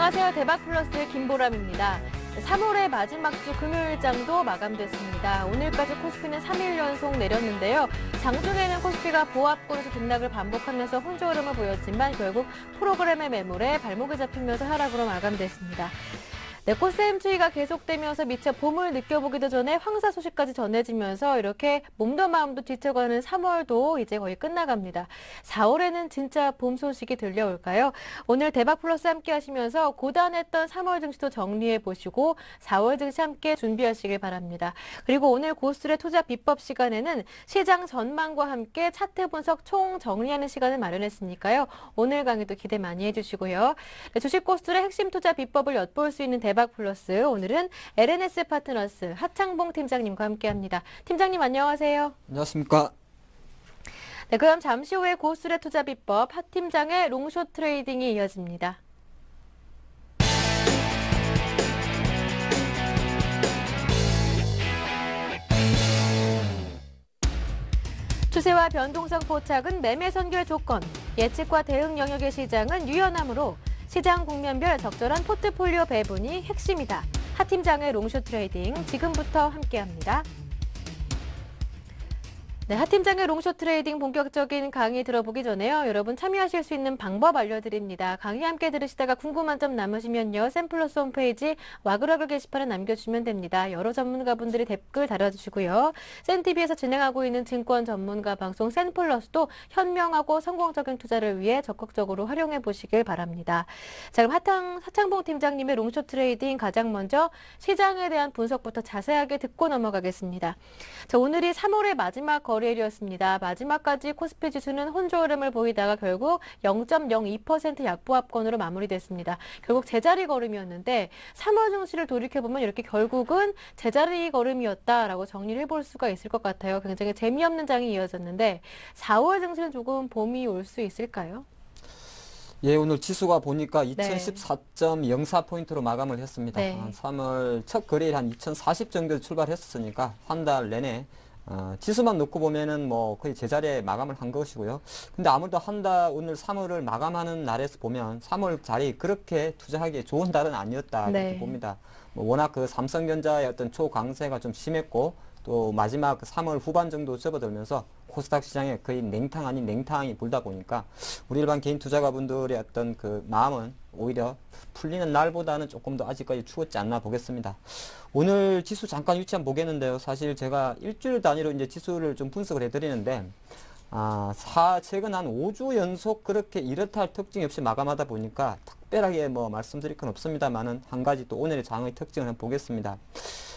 안녕하세요. 대박플러스의 김보람입니다. 3월의 마지막 주 금요일장도 마감됐습니다. 오늘까지 코스피는 3일 연속 내렸는데요. 장중에는 코스피가 보합권에서 등락을 반복하면서 혼조 흐름을 보였지만 결국 프로그램의 매물에 발목이 잡히면서 하락으로 마감됐습니다. 네, 코스닥 추이가 계속되면서 미처 봄을 느껴보기도 전에 황사 소식까지 전해지면서 이렇게 몸도 마음도 뒤쳐가는 3월도 이제 거의 끝나갑니다. 4월에는 진짜 봄 소식이 들려올까요? 오늘 대박플러스 함께 하시면서 고단했던 3월 증시도 정리해 보시고 4월 증시 함께 준비하시길 바랍니다. 그리고 오늘 고스톱의 투자 비법 시간에는 시장 전망과 함께 차트 분석 총 정리하는 시간을 마련했으니까요. 오늘 강의도 기대 많이 해주시고요. 네, 주식 고스톱의 핵심 투자 비법을 엿볼 수 있는 대박플러스, 오늘은 LNS 파트너스 하창봉 팀장님과 함께합니다. 팀장님 안녕하세요. 안녕하십니까. 네, 그럼 잠시 후에 고스톱의 투자 비법 하 팀장의 롱숏 트레이딩이 이어집니다. 추세와 변동성 포착은 매매 선결 조건, 예측과 대응 영역의 시장은 유연함으로 시장 국면별 적절한 포트폴리오 배분이 핵심이다. 하 팀장의 롱숏 트레이딩 지금부터 함께합니다. 네, 하 팀장의 롱숏 트레이딩 본격적인 강의 들어보기 전에요. 여러분 참여하실 수 있는 방법 알려드립니다. 강의 함께 들으시다가 궁금한 점 남으시면요. 샘플러스 홈페이지 와글와글 게시판에 남겨주시면 됩니다. 여러 전문가분들이 댓글 달아주시고요. 센TV에서 진행하고 있는 증권 전문가 방송 샘플러스도 현명하고 성공적인 투자를 위해 적극적으로 활용해 보시길 바랍니다. 자, 그럼 하창봉 팀장님의 롱숏 트레이딩 가장 먼저 시장에 대한 분석부터 자세하게 듣고 넘어가겠습니다. 자, 오늘이 3월의 마지막 거래일이었습니다. 마지막까지 코스피 지수는 혼조 흐름을 보이다가 결국 0.02% 약보합권으로 마무리됐습니다. 결국 제자리 걸음이었는데 3월 증시를 돌이켜보면 이렇게 결국은 제자리 걸음이었다라고 정리를 해볼 수가 있을 것 같아요. 굉장히 재미없는 장이 이어졌는데 4월 증시는 조금 봄이 올 수 있을까요? 예, 오늘 지수가 보니까 2014.04포인트로 마감을 했습니다. 네. 3월 첫 거래일 한 2040 정도 출발했었으니까 한 달 내내 지수만 놓고 보면은 뭐 거의 제자리에 마감을 한 것이고요. 근데 아무래도 오늘 3월을 마감하는 날에서 보면 3월 자리 그렇게 투자하기에 좋은 달은 아니었다 이렇게 봅니다. 뭐 워낙 그 삼성전자의 어떤 초강세가 좀 심했고 또 마지막 3월 후반 정도 접어들면서 코스닥 시장에 거의 냉탕 아닌 냉탕이 불다 보니까 우리 일반 개인 투자가분들의 어떤 그 마음은 오히려 풀리는 날보다는 조금 더 아직까지 추웠지 않나 보겠습니다. 오늘 지수 잠깐 위치 한번 보겠는데요. 사실 제가 일주일 단위로 이제 지수를 좀 분석을 해드리는데 최근 한 5주 연속 그렇게 이렇다 할 특징이 없이 마감하다 보니까 특별하게 뭐 말씀드릴 건 없습니다만은 한 가지 또 오늘의 장의 특징을 한번 보겠습니다.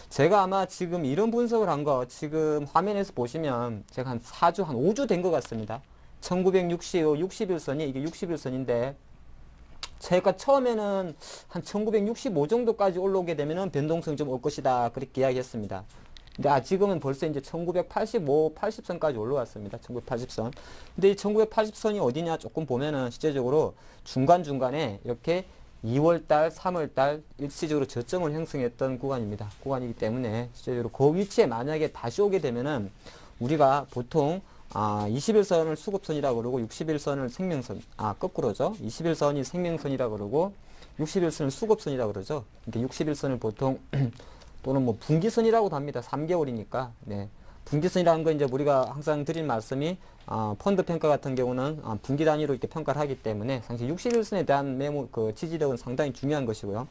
제가 아마 지금 이런 분석을 한 거 지금 화면에서 보시면 제가 한 5주 된 것 같습니다. 1965 61선이 이게 61선인데 제가 처음에는 한 1965 정도까지 올라오게 되면은 변동성이 좀 올 것이다 그렇게 이야기했습니다. 근데 지금은 벌써 이제 1985, 80선까지 올라왔습니다. 1980선. 근데 이 1980선이 어디냐 조금 보면은 실제적으로 중간중간에 이렇게 2월달, 3월달 일시적으로 저점을 형성했던 구간이기 때문에 실제적으로 그 위치에 만약에 다시 오게 되면은 우리가 보통 21선을 수급선이라고 그러고 61선을 생명선, 거꾸로죠. 21선이 생명선이라고 그러고 61선을 수급선이라고 그러죠. 그러니까 61선을 보통 또는 뭐 분기선이라고도 합니다. 3개월이니까. 네. 분기선이라는 건 이제 우리가 항상 드린 말씀이 펀드 평가 같은 경우는 분기 단위로 이렇게 평가를 하기 때문에 사실 61선에 대한 지지력은 상당히 중요한 것이고요.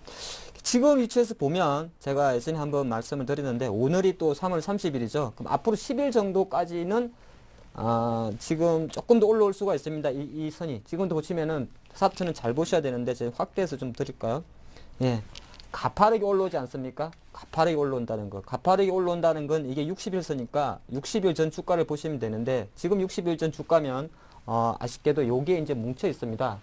지금 위치에서 보면 제가 예전에 한번 말씀을 드렸는데 오늘이 또 3월 30일이죠. 그럼 앞으로 10일 정도까지는 지금 조금 더 올라올 수가 있습니다. 이 선이. 지금도 보시면은 차트는 잘 보셔야 되는데 제가 확대해서 좀 드릴까요? 예. 가파르게 올라오지 않습니까? 가파르게 올라온다는 거. 가파르게 올라온다는 건 이게 60일선이니까 60일 전 주가를 보시면 되는데 지금 60일 전 주가면 아쉽게도 요게 이제 뭉쳐 있습니다.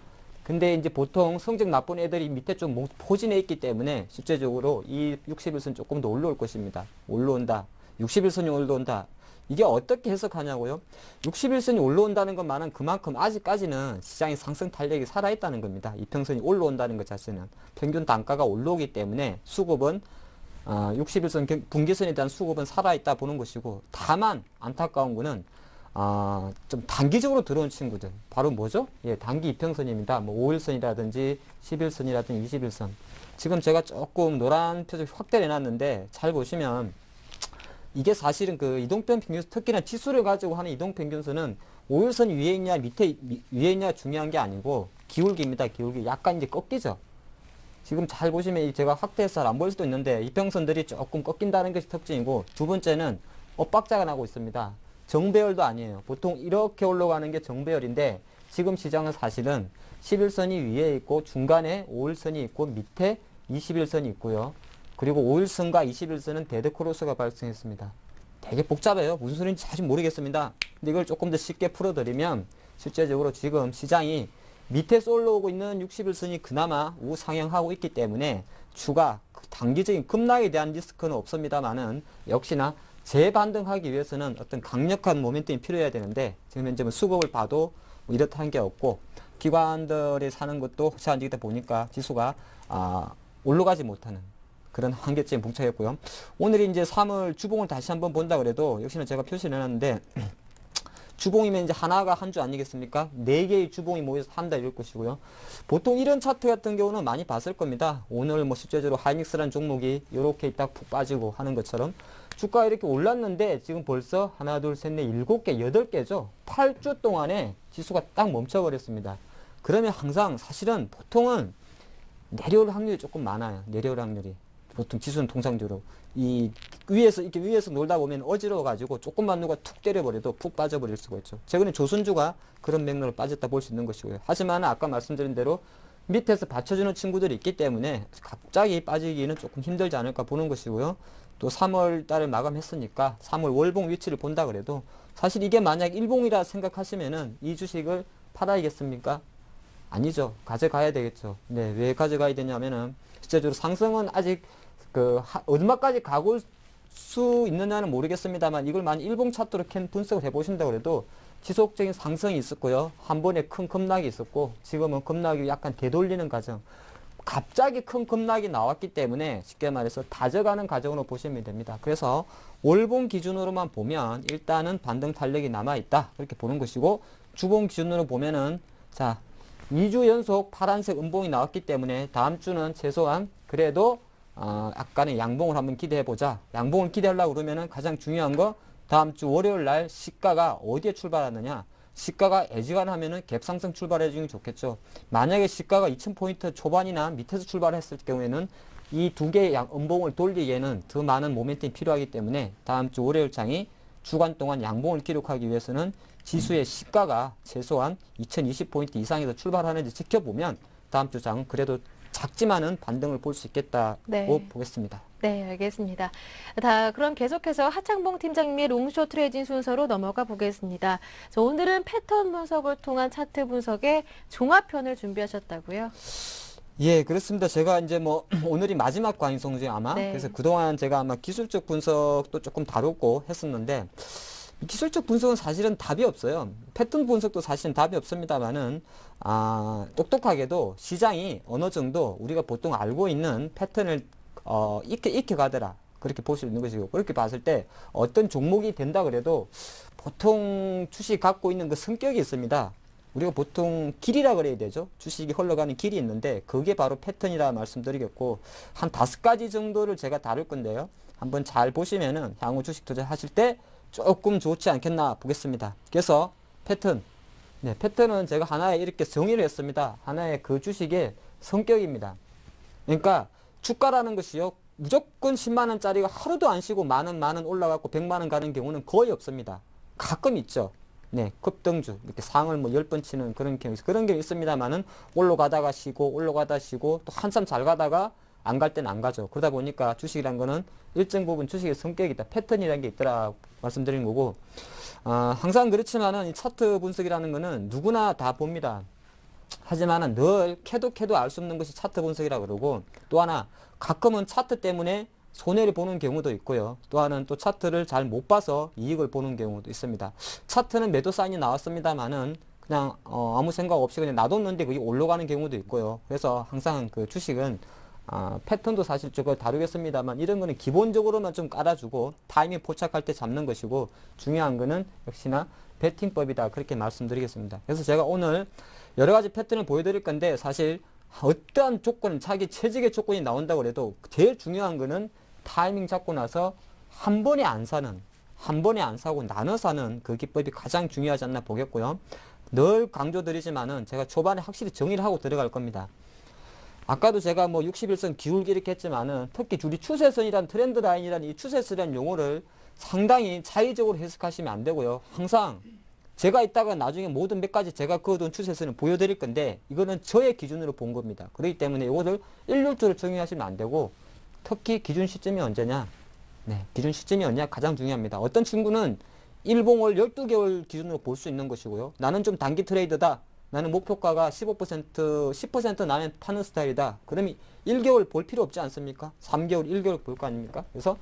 근데 이제 보통 성적 나쁜 애들이 밑에 좀 포진해 있기 때문에 실제적으로 이 60일선 조금 더 올라올 것입니다. 올라온다. 60일선이 올라온다. 이게 어떻게 해석하냐고요? 61선이 올라온다는 것만은 그만큼 아직까지는 시장의 상승 탄력이 살아있다는 겁니다. 이평선이 올라온다는 것 자체는. 평균 단가가 올라오기 때문에 수급은 61선 분기선에 대한 수급은 살아있다 보는 것이고 다만 안타까운 거는 좀 단기적으로 들어온 친구들. 바로 뭐죠? 예, 단기 이평선입니다. 뭐 5일선이라든지 11선이라든지 21선. 지금 제가 조금 노란 표적 확대를 해놨는데 잘 보시면 이게 사실은 그 이동평균선, 특히나 지수를 가지고 하는 이동평균선은 5일선 위에 있냐 위에 있냐 중요한 게 아니고 기울기입니다. 기울기. 약간 이제 꺾이죠. 지금 잘 보시면 제가 확대해서 안 보일 수도 있는데 이평선들이 조금 꺾인다는 것이 특징이고, 두 번째는 엇박자가 나고 있습니다. 정배열도 아니에요. 보통 이렇게 올라가는 게 정배열인데 지금 시장은 사실은 11선이 위에 있고 중간에 5일선이 있고 밑에 21선이 있고요. 그리고 5일선과 21선은 데드크로스가 발생했습니다. 되게 복잡해요. 무슨 소리인지 사실 모르겠습니다. 근데 이걸 조금 더 쉽게 풀어드리면 실제적으로 지금 시장이 밑에서 올라오고 있는 61선이 그나마 우상향하고 있기 때문에 추가 단기적인 급락에 대한 리스크는 없습니다만은 역시나 재반등하기 위해서는 어떤 강력한 모멘텀이 필요해야 되는데 지금 현재 수급을 봐도 뭐 이렇다는 게 없고 기관들이 사는 것도 혹시 안 되다 보니까 지수가 올라가지 못하는 그런 한계점에 봉착했고요. 오늘 이제 3월 주봉을 다시 한번 본다 그래도 역시나 제가 표시를 해놨는데 주봉이면 이제 하나가 한 주 아니겠습니까? 4개의 주봉이 모여서 한다 이럴 것이고요. 보통 이런 차트 같은 경우는 많이 봤을 겁니다. 오늘 뭐 실제적으로 하이닉스라는 종목이 이렇게 딱 푹 빠지고 하는 것처럼 주가가 이렇게 올랐는데 지금 벌써 하나, 둘, 셋, 넷, 7개, 8개죠. 8주 동안에 지수가 딱 멈춰버렸습니다. 그러면 항상 사실은 보통은 내려올 확률이 조금 많아요. 내려올 확률이. 보통 지수는 통상적으로 이렇게 위에서 놀다 보면 어지러워가지고 조금만 누가 툭 때려버려도 푹 빠져버릴 수가 있죠. 최근에 조선주가 그런 맥락으로 빠졌다 볼 수 있는 것이고요. 하지만 아까 말씀드린 대로 밑에서 받쳐주는 친구들이 있기 때문에 갑자기 빠지기는 조금 힘들지 않을까 보는 것이고요. 또 3월 달을 마감했으니까 3월 월봉 위치를 본다 그래도 사실 이게 만약 일봉이라 생각하시면은 이 주식을 팔아야겠습니까? 아니죠. 가져가야 되겠죠. 네, 왜 가져가야 되냐면은 실제적으로 상승은 아직 얼마까지 가볼 수 있느냐는 모르겠습니다만 이걸 만약 일봉 차트로 분석을 해보신다 그래도 지속적인 상승이 있었고요. 한 번에 큰 급락이 있었고 지금은 급락이 약간 되돌리는 과정. 갑자기 큰 급락이 나왔기 때문에 쉽게 말해서 다져가는 과정으로 보시면 됩니다. 그래서 월봉 기준으로만 보면 일단은 반등 탄력이 남아있다. 그렇게 보는 것이고 주봉 기준으로 보면은 자 2주 연속 파란색 음봉이 나왔기 때문에 다음 주는 최소한 그래도 약간의 양봉을 한번 기대해보자. 양봉을 기대하려고 그러면은 가장 중요한 거 다음 주 월요일 날 시가가 어디에 출발하느냐. 시가가 애지간하면은 갭상승 출발해주는 게 좋겠죠. 만약에 시가가 2000포인트 초반이나 밑에서 출발했을 경우에는 이 두 개의 음봉을 돌리기에는 더 많은 모멘텀이 필요하기 때문에 다음 주 월요일 장이 주간 동안 양봉을 기록하기 위해서는 지수의 시가가 최소한 2020포인트 이상에서 출발하는지 지켜보면 다음 주 장은 그래도 작지만은 반등을 볼 수 있겠다고 네. 보겠습니다. 네, 알겠습니다. 그럼 계속해서 하창봉 팀장님의 롱숏 트레이딩 순서로 넘어가 보겠습니다. 오늘은 패턴 분석을 통한 차트 분석의 종합편을 준비하셨다고요? 예, 그렇습니다. 제가 이제 뭐 오늘이 마지막 강의송 중에 아마 네. 그래서 그동안 제가 아마 기술적 분석도 조금 다뤘고 했었는데 기술적 분석은 사실은 답이 없어요. 패턴 분석도 사실은 답이 없습니다만은 똑똑하게도 시장이 어느 정도 우리가 보통 알고 있는 패턴을 익혀가더라. 그렇게 볼 수 있는 것이고 그렇게 봤을 때 어떤 종목이 된다 그래도 보통 주식 갖고 있는 그 성격이 있습니다. 우리가 보통 길이라 그래야 되죠. 주식이 흘러가는 길이 있는데 그게 바로 패턴이라 말씀드리겠고 한 5가지 정도를 제가 다룰 건데요. 한번 잘 보시면은 향후 주식 투자하실 때 조금 좋지 않겠나 보겠습니다. 그래서 패턴. 네, 패턴은 제가 하나에 이렇게 정의를 했습니다. 하나의 그 주식의 성격입니다. 그러니까 주가라는 것이요. 무조건 10만원짜리가 하루도 안 쉬고 만원 올라가고 100만원 가는 경우는 거의 없습니다. 가끔 있죠. 네, 급등주. 이렇게 상을 뭐 10번 치는 그런 경우, 그런 경우 있습니다만은 올라가다가 쉬고 올라가다 쉬고 또 한참 잘 가다가 안 갈 때는 안 가죠. 그러다 보니까 주식이란 거는 일정 부분 주식의 성격이 있다. 패턴이라는 게 있더라 말씀드린 거고, 항상 그렇지만은 이 차트 분석이라는 거는 누구나 다 봅니다. 하지만은 늘 캐도 알 수 없는 것이 차트 분석이라 그러고 또 하나 가끔은 차트 때문에 손해를 보는 경우도 있고요. 또 하나는 또 차트를 잘 못 봐서 이익을 보는 경우도 있습니다. 차트는 매도 사인이 나왔습니다만은 그냥 아무 생각 없이 그냥 놔뒀는데 그게 올라가는 경우도 있고요. 그래서 항상 그 주식은 패턴도 사실 저거 다루겠습니다만 이런 거는 기본적으로만 좀 깔아주고 타이밍 포착할 때 잡는 것이고 중요한 거는 역시나 배팅법이다 그렇게 말씀드리겠습니다. 그래서 제가 오늘 여러 가지 패턴을 보여드릴 건데 사실 어떠한 조건, 자기 체질의 조건이 나온다고 해도 제일 중요한 거는 타이밍 잡고 나서 한 번에 안 사고 나눠 사는 그 기법이 가장 중요하지 않나 보겠고요. 늘 강조드리지만은 제가 초반에 확실히 정의를 하고 들어갈 겁니다. 아까도 제가 뭐 61선 기울기 이렇게 했지만은 특히 우리 추세선이란 트렌드 라인이란 이 추세선이란 용어를 상당히 자의적으로 해석하시면 안 되고요. 항상 제가 이따가 나중에 모든 몇 가지 제가 그어둔 추세선을 보여드릴 건데 이거는 저의 기준으로 본 겁니다. 그렇기 때문에 이거를 일률적으로 적용하시면 안 되고 특히 기준 시점이 언제냐? 네, 기준 시점이 언제냐 가장 중요합니다. 어떤 친구는 일봉을 12개월 기준으로 볼 수 있는 것이고요. 나는 좀 단기 트레이더다. 나는 목표가가 15%, 10% 나는 파는 스타일이다. 그러면 1개월 볼 필요 없지 않습니까? 3개월, 1개월 볼 거 아닙니까? 그래서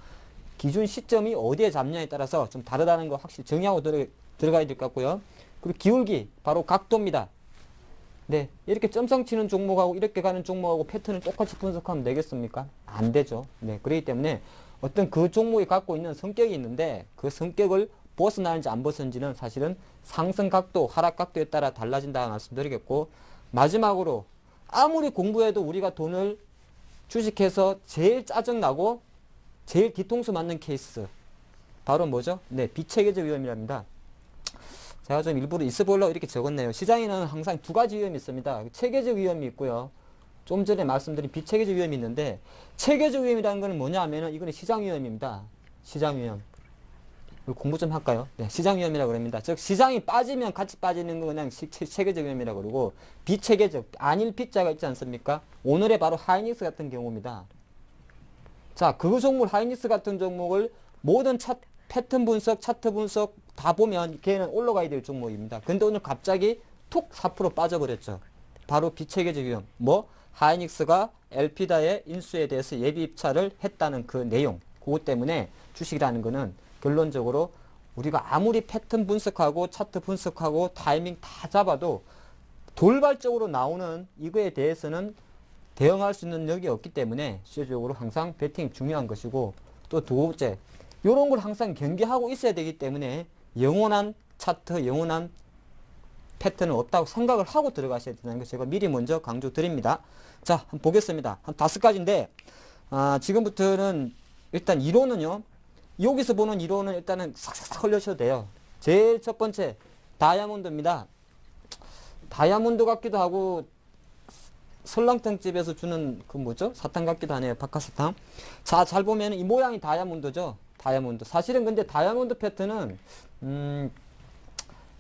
기준 시점이 어디에 잡냐에 따라서 좀 다르다는 거 확실히 정의하고 들어가야 될 것 같고요. 그리고 기울기, 바로 각도입니다. 네, 이렇게 점성 치는 종목하고 이렇게 가는 종목하고 패턴을 똑같이 분석하면 되겠습니까? 안 되죠. 네, 그렇기 때문에 어떤 그 종목이 갖고 있는 성격이 있는데 그 성격을 벗어나는지 안 벗어나는지는 사실은 상승 각도, 하락 각도에 따라 달라진다고 말씀드리겠고 마지막으로 아무리 공부해도 우리가 돈을 주식해서 제일 짜증나고 제일 뒤통수 맞는 케이스 바로 뭐죠? 네, 비체계적 위험이랍니다. 제가 좀 일부러 있어 보려고 이렇게 적었네요. 시장에는 항상 두 가지 위험이 있습니다. 체계적 위험이 있고요. 좀 전에 말씀드린 비체계적 위험이 있는데 체계적 위험이라는 건 뭐냐 하면은 이거는 시장 위험입니다. 시장 위험. 공부 좀 할까요? 네, 시장 위험이라고 그럽니다. 즉 시장이 빠지면 같이 빠지는 거 그냥 체계적 위험이라고 그러고 비체계적 안일 피자가 있지 않습니까? 오늘의 바로 하이닉스 같은 경우입니다. 자, 그 종목 하이닉스 같은 종목을 모든 패턴 분석, 차트 분석 다 보면 걔는 올라가야 될 종목입니다. 근데 오늘 갑자기 툭 4% 빠져버렸죠. 바로 비체계적 위험. 뭐 하이닉스가 엘피다의 인수에 대해서 예비 입찰을 했다는 그 내용. 그것 때문에 주식이라는 거는 결론적으로 우리가 아무리 패턴 분석하고 차트 분석하고 타이밍 다 잡아도 돌발적으로 나오는 이거에 대해서는 대응할 수 있는 능력이 없기 때문에 실질적으로 항상 배팅이 중요한 것이고 또 두 번째 이런 걸 항상 경계하고 있어야 되기 때문에 영원한 차트, 영원한 패턴은 없다고 생각을 하고 들어가셔야 된다는 거 제가 미리 먼저 강조드립니다. 자, 한번 보겠습니다. 한 5가지인데 지금부터는 일단 이론은요. 여기서 보는 이론은 일단은 싹싹 흘려셔도 돼요. 제일 첫 번째 다이아몬드입니다. 다이아몬드 같기도 하고 설렁탕집에서 주는 그 뭐죠? 사탕 같기도 하네요. 박하사탕. 자, 잘 보면 이 모양이 다이아몬드죠. 다이아몬드. 사실은 근데 다이아몬드 패턴은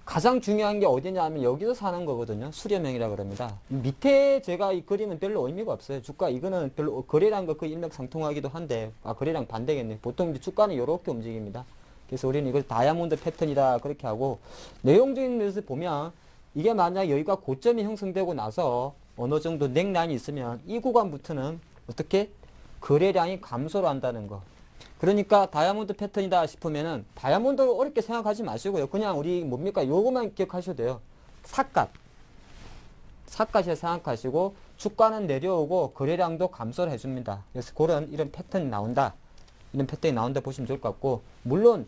가장 중요한 게 어디냐 하면 여기서 사는 거거든요. 수렴형이라 그럽니다. 밑에 제가 이 그림은 별로 의미가 없어요. 주가 이거는 별로 거래량 그 일맥상통하기도 한데 거래량 반대겠네. 보통 이제 주가는 이렇게 움직입니다. 그래서 우리는 이걸 다이아몬드 패턴이다 그렇게 하고 내용적인 면에서 보면 이게 만약 여기가 고점이 형성되고 나서 어느 정도 넥라인이 있으면 이 구간부터는 어떻게 거래량이 감소를 한다는 거. 그러니까 다이아몬드 패턴이다 싶으면은 다이아몬드를 어렵게 생각하지 마시고요. 그냥 우리 뭡니까? 요거만 기억하셔도 돼요. 삿갓이라 생각하시고 주가는 내려오고 거래량도 감소를 해줍니다. 그래서 이런 패턴이 나온다. 이런 패턴이 나온다 보시면 좋을 것 같고 물론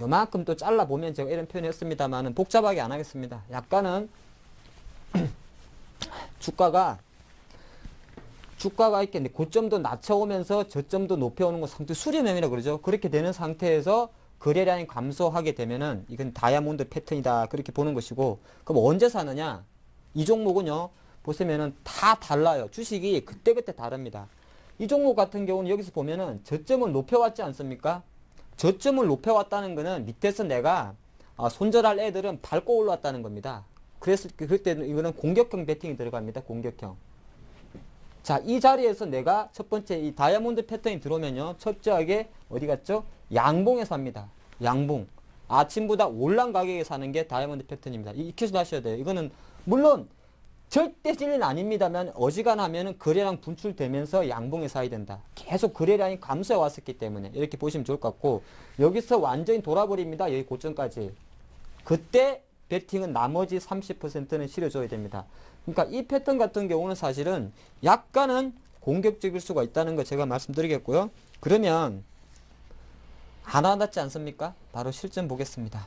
요만큼 또 잘라보면 제가 이런 표현을 했습니다만은 복잡하게 안 하겠습니다. 약간은 주가가 이렇게 고점도 낮춰오면서 저점도 높여오는 거 상태 수렴형이라고 그러죠. 그렇게 되는 상태에서 거래량이 감소하게 되면은 이건 다이아몬드 패턴이다. 그렇게 보는 것이고 그럼 언제 사느냐? 이 종목은요. 보시면은 다 달라요. 주식이 그때그때 다릅니다. 이 종목 같은 경우는 여기서 보면은 저점을 높여왔지 않습니까? 저점을 높여왔다는 거는 밑에서 내가 손절할 애들은 밟고 올라왔다는 겁니다. 그래서 그때는 이거는 공격형 배팅이 들어갑니다. 공격형. 자, 이 자리에서 내가 첫 번째 이 다이아몬드 패턴이 들어오면요. 철저하게 어디 갔죠? 양봉에 삽니다. 양봉. 아침보다 올란 가격에 사는 게 다이아몬드 패턴입니다. 익혀서 하셔야 돼요. 이거는 물론 절대 진리는 아닙니다만 어지간하면 거래량 분출되면서 양봉에 사야 된다. 계속 거래량이 감소해 왔었기 때문에 이렇게 보시면 좋을 것 같고 여기서 완전히 돌아버립니다. 여기 고점까지. 그때 배팅은 나머지 30%는 실어줘야 됩니다. 그러니까 이 패턴 같은 경우는 사실은 약간은 공격적일 수가 있다는 거 제가 말씀드리겠고요. 그러면 안 와닿지 않습니까? 바로 실전 보겠습니다.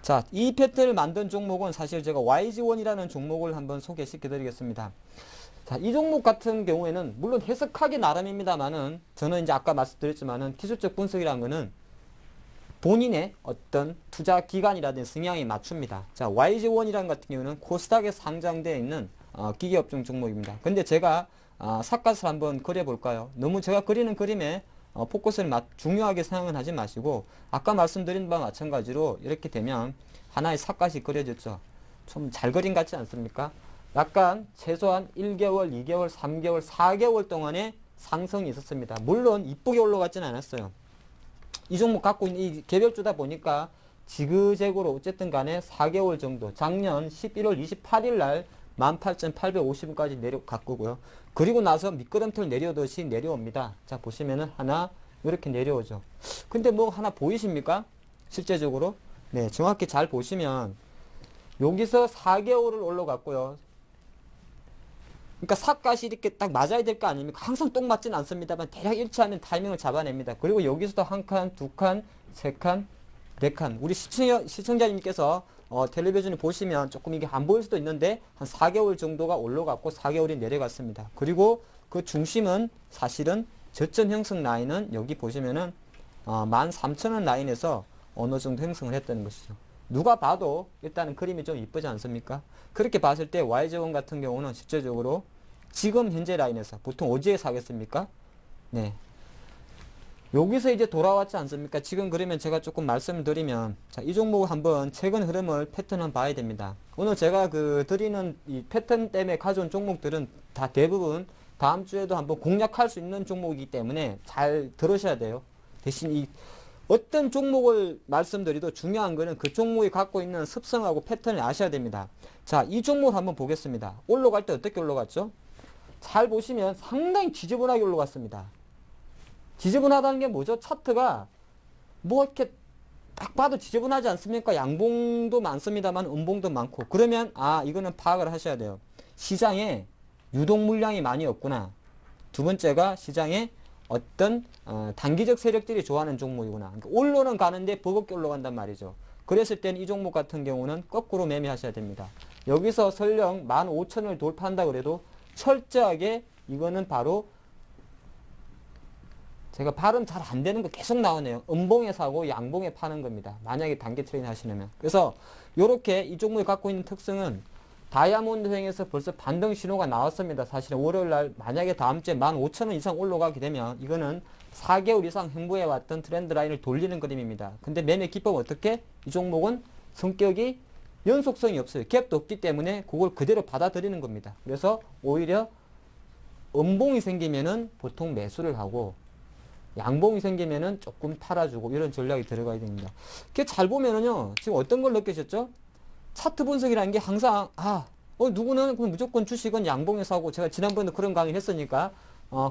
자, 이 패턴을 만든 종목은 사실 제가 YG1이라는 종목을 한번 소개시켜 드리겠습니다. 자, 이 종목 같은 경우에는 물론 해석하기 나름입니다만은 저는 이제 아까 말씀드렸지만은 기술적 분석이라는 거는 본인의 어떤 투자 기간이라든지 성향에 맞춥니다. 자, YG1이라는 같은 경우는 코스닥에 상장되어 있는 기계업종 종목입니다. 근데 제가 삿갓을 한번 그려볼까요? 너무 제가 그리는 그림에 포커스를 중요하게 생각은 하지 마시고 아까 말씀드린 바와 마찬가지로 이렇게 되면 하나의 삿갓이 그려졌죠. 좀 잘 그린 같지 않습니까? 약간 최소한 1개월, 2개월, 3개월, 4개월 동안의 상승이 있었습니다. 물론 이쁘게 올라갔지는 않았어요. 이 종목 갖고 있는 이 개별주다 보니까 지그재그로 어쨌든 간에 4개월 정도 작년 11월 28일 날 18,850원까지 내려갔고요. 그리고 나서 미끄럼틀 내려오듯이 내려옵니다. 자, 보시면은 하나 이렇게 내려오죠. 근데 뭐 하나 보이십니까? 실제적으로? 네, 정확히 잘 보시면 여기서 4개월을 올라갔고요. 그러니까 삿갓이 이렇게 딱 맞아야 될 거 아닙니까? 항상 똑 맞지는 않습니다만 대략 일치하면 타이밍을 잡아냅니다. 그리고 여기서도 한 칸, 두 칸, 세 칸, 네 칸. 우리 시청자님께서 텔레비전을 보시면 조금 이게 안 보일 수도 있는데 한 4개월 정도가 올라갔고 4개월이 내려갔습니다. 그리고 그 중심은 사실은 저점 형성 라인은 여기 보시면은 13,000원 라인에서 어느 정도 형성을 했다는 것이죠. 누가 봐도 일단은 그림이 좀 이쁘지 않습니까? 그렇게 봤을 때 YG1 같은 경우는 실제적으로 지금 현재 라인에서 보통 어디에서 하겠습니까? 네. 여기서 이제 돌아왔지 않습니까? 지금 그러면 제가 조금 말씀을 드리면, 자, 이 종목을 한번 최근 흐름을 패턴을 봐야 됩니다. 오늘 제가 드리는 이 패턴 때문에 가져온 종목들은 다 대부분 다음 주에도 한번 공략할 수 있는 종목이기 때문에 잘 들으셔야 돼요. 대신 이 어떤 종목을 말씀드려도 중요한 거는 그 종목이 갖고 있는 습성하고 패턴을 아셔야 됩니다. 자, 이 종목을 한번 보겠습니다. 올라갈 때 어떻게 올라갔죠? 잘 보시면 상당히 지저분하게 올라갔습니다. 지저분하다는 게 뭐죠? 차트가 뭐 이렇게 딱 봐도 지저분하지 않습니까? 양봉도 많습니다만 음봉도 많고. 그러면 이거는 파악을 하셔야 돼요. 시장에 유동 물량이 많이 없구나. 두 번째가 시장에 어떤 단기적 세력들이 좋아하는 종목이구나. 그러니까 올라는 가는데 버겁게 올라간단 말이죠. 그랬을 때는 이 종목 같은 경우는 거꾸로 매매하셔야 됩니다. 여기서 설령 15,000원을 돌파한다 그래도 철저하게 이거는 바로 제가 발음 잘 안 되는 거 계속 나오네요. 음봉에 사고 양봉에 파는 겁니다. 만약에 단기 트레이딩 하시려면. 그래서 이렇게 이 종목이 갖고 있는 특성은 다이아몬드행에서 벌써 반등 신호가 나왔습니다. 사실은 월요일날 만약에 다음 주에 15,000원 이상 올라가게 되면 이거는 4개월 이상 행보해 왔던 트렌드 라인을 돌리는 그림입니다. 근데 매매 기법은 어떻게? 이 종목은 성격이 연속성이 없어요. 갭도 없기 때문에 그걸 그대로 받아들이는 겁니다. 그래서 오히려 음봉이 생기면은 보통 매수를 하고 양봉이 생기면은 조금 팔아주고 이런 전략이 들어가야 됩니다. 이렇게 잘 보면은요, 지금 어떤 걸 느끼셨죠? 차트 분석이라는 게 항상, 누구는 그럼 무조건 주식은 양봉에 사고, 제가 지난번에도 그런 강의를 했으니까,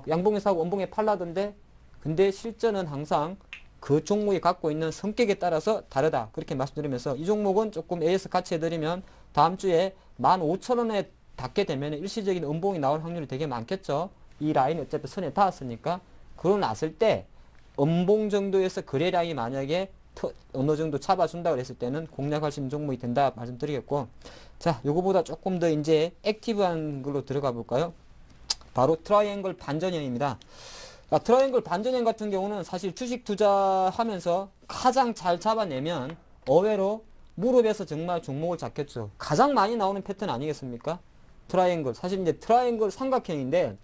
양봉에 사고 음봉에 팔라던데, 근데 실전은 항상 그 종목이 갖고 있는 성격에 따라서 다르다. 그렇게 말씀드리면서, 이 종목은 조금 AS 같이 해드리면, 다음 주에 15,000원에 닿게 되면 일시적인 음봉이 나올 확률이 되게 많겠죠. 이 라인이 어차피 선에 닿았으니까. 그러고 났을 때 음봉 정도에서 거래량이 만약에 어느 정도 잡아준다 그랬을 때는 공략할 수 있는 종목이 된다 말씀드리겠고, 자, 요거보다 조금 더 이제 액티브한 걸로 들어가 볼까요? 바로 트라이앵글 반전형입니다. 자, 트라이앵글 반전형 같은 경우는 사실 주식 투자하면서 가장 잘 잡아내면 의외로 무릎에서 정말 종목을 잡겠죠. 가장 많이 나오는 패턴 아니겠습니까? 트라이앵글. 사실 이제 트라이앵글 삼각형인데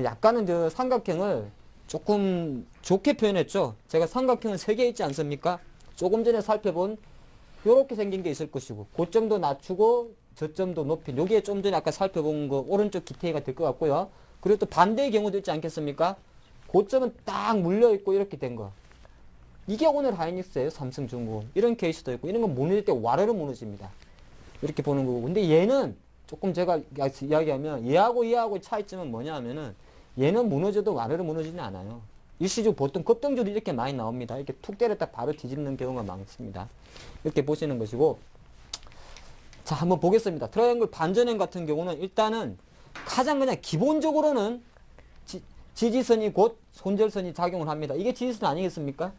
약간은 저 삼각형을 조금 좋게 표현했죠. 제가 삼각형은 3개 있지 않습니까? 조금 전에 살펴본 요렇게 생긴 게 있을 것이고, 고점도 낮추고 저점도 높인, 요게 좀 전에 아까 살펴본 거 오른쪽 기태가 될 것 같고요. 그리고 또 반대의 경우도 있지 않겠습니까? 고점은 딱 물려있고 이렇게 된 거. 이게 오늘 하이닉스예요. 삼성중공업. 이런 케이스도 있고, 이런 건 무너질 때 와르르 무너집니다. 이렇게 보는 거고. 근데 얘는 조금 제가 이야기하면 얘하고 차이점은 뭐냐 하면은 얘는 무너져도 와르르 무너지는 않아요. 일시적으로 보통 급등주도 이렇게 많이 나옵니다. 이렇게 툭 때렸다 바로 뒤집는 경우가 많습니다. 이렇게 보시는 것이고, 자, 한번 보겠습니다. 트라이앵글 반전형 같은 경우는 일단은 가장 그냥 기본적으로는 지지선이 곧 손절선이 작용을 합니다. 이게 지지선 아니겠습니까?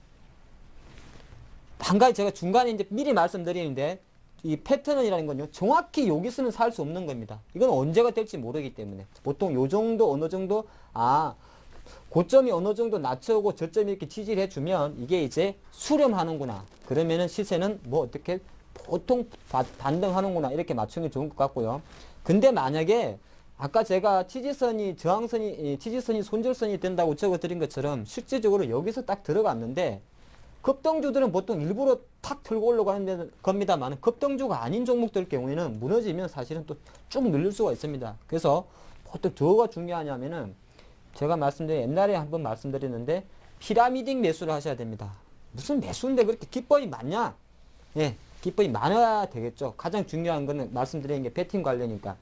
한 가지 제가 중간에 이제 미리 말씀드리는데, 이 패턴이라는 건요, 정확히 여기서는 살 수 없는 겁니다. 이건 언제가 될지 모르기 때문에. 보통 요 정도, 어느 정도, 고점이 어느 정도 낮춰오고 저점이 이렇게 지지를 해주면 이게 이제 수렴하는구나. 그러면은 시세는 뭐 어떻게 보통 반등하는구나. 이렇게 맞추는 게 좋은 것 같고요. 근데 만약에 아까 제가 지지선이 손절선이 된다고 적어드린 것처럼 실제적으로 여기서 딱 들어갔는데, 급등주들은 보통 일부러 탁 틀고 올라가는 겁니다만, 급등주가 아닌 종목들 경우에는 무너지면 사실은 또 쭉 늘릴 수가 있습니다. 그래서 보통 뭐가 중요하냐면은, 제가 옛날에 한번 말씀드렸는데, 피라미딩 매수를 하셔야 됩니다. 무슨 매수인데 그렇게 기법이 많냐? 예, 기법이 많아야 되겠죠. 가장 중요한 거는 말씀드리는 게 배팅 관련이니까.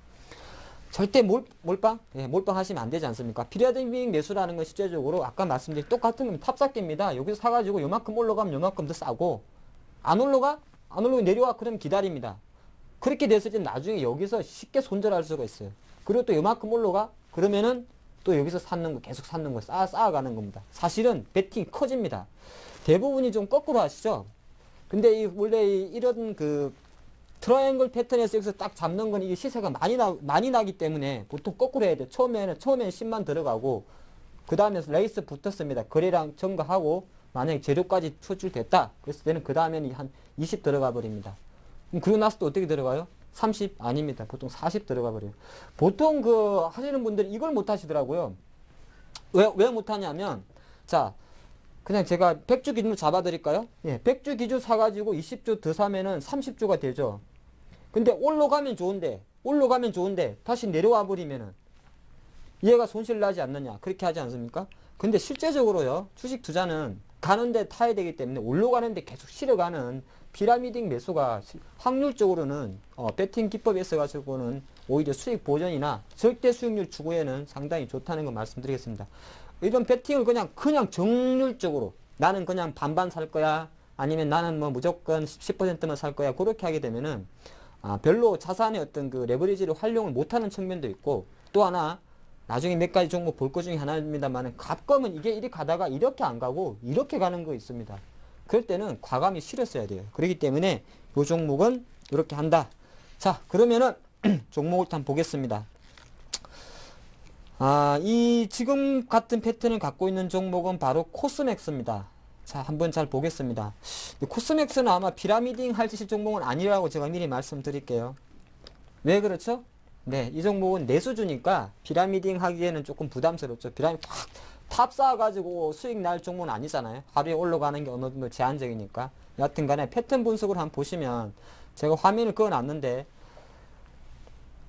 절대 몰빵? 예, 몰빵 하시면 안 되지 않습니까? 피라미딩 매수라는 건 실제적으로 아까 말씀드린 똑같은 건 탑쌓기입니다. 여기서 사가지고 요만큼 올라가면 요만큼 더 싸고, 안 올라가 내려와 그러면 기다립니다. 그렇게 됐을 때 나중에 여기서 쉽게 손절할 수가 있어요. 그리고 또 요만큼 올라가 그러면은 또 여기서 계속 샀는 거 쌓아가는 겁니다. 사실은 베팅이 커집니다. 대부분이 좀 거꾸로 하시죠. 근데 원래 이런 트라이앵글 패턴에서 여기서 딱 잡는 건 이게 시세가 많이 나기 때문에 보통 거꾸로 해야 돼요. 처음에는 10만 들어가고, 그 다음에 레이스 붙었습니다. 거래량 증가하고, 만약에 재료까지 수출됐다. 그랬을 때는 그 다음에는 한 20 들어가 버립니다. 그러고 나서 또 어떻게 들어가요? 30? 아닙니다. 보통 40 들어가 버려요. 보통 하시는 분들이 이걸 못 하시더라고요. 왜 못 하냐면, 자, 그냥 제가 100주 기준으로 잡아 드릴까요? 예, 100주 기준 사가지고 20주 더 사면은 30주가 되죠. 근데 올라가면 좋은데, 다시 내려와 버리면은, 얘가 손실 나지 않느냐. 그렇게 하지 않습니까? 근데 실제적으로요, 주식 투자는 가는데 타야 되기 때문에 올라가는데 계속 실어가는 피라미딩 매수가 확률적으로는, 배팅 기법에 있어가지고는 오히려 수익 보전이나 절대 수익률 추구에는 상당히 좋다는 거 말씀드리겠습니다. 이런 배팅을 그냥 정률적으로 나는 그냥 반반 살 거야, 아니면 나는 뭐 무조건 10%만 살 거야, 그렇게 하게 되면은 별로 자산의 어떤 레버리지를 활용을 못하는 측면도 있고, 또 하나 나중에 몇 가지 종목 볼 것 중에 하나입니다만, 가끔은 이게 이리 가다가 이렇게 안 가고 이렇게 가는 거 있습니다. 그럴 때는 과감히 실었어야 돼요. 그렇기 때문에 이 종목은 이렇게 한다. 자, 그러면은 종목을 한번 보겠습니다. 이 지금 같은 패턴을 갖고 있는 종목은 바로 코스맥스입니다. 자, 한번 잘 보겠습니다. 코스맥스는 아마 피라미딩 할 종목은 아니라고 제가 미리 말씀드릴게요. 왜 그렇죠? 네, 이 종목은 내수주니까 피라미딩 하기에는 조금 부담스럽죠. 피라미드 탑 쌓아가지고 수익 날 종목은 아니잖아요. 하루에 올라가는 게 어느 정도 제한적이니까. 여하튼 간에 패턴 분석을 한번 보시면, 제가 화면을 그어놨는데,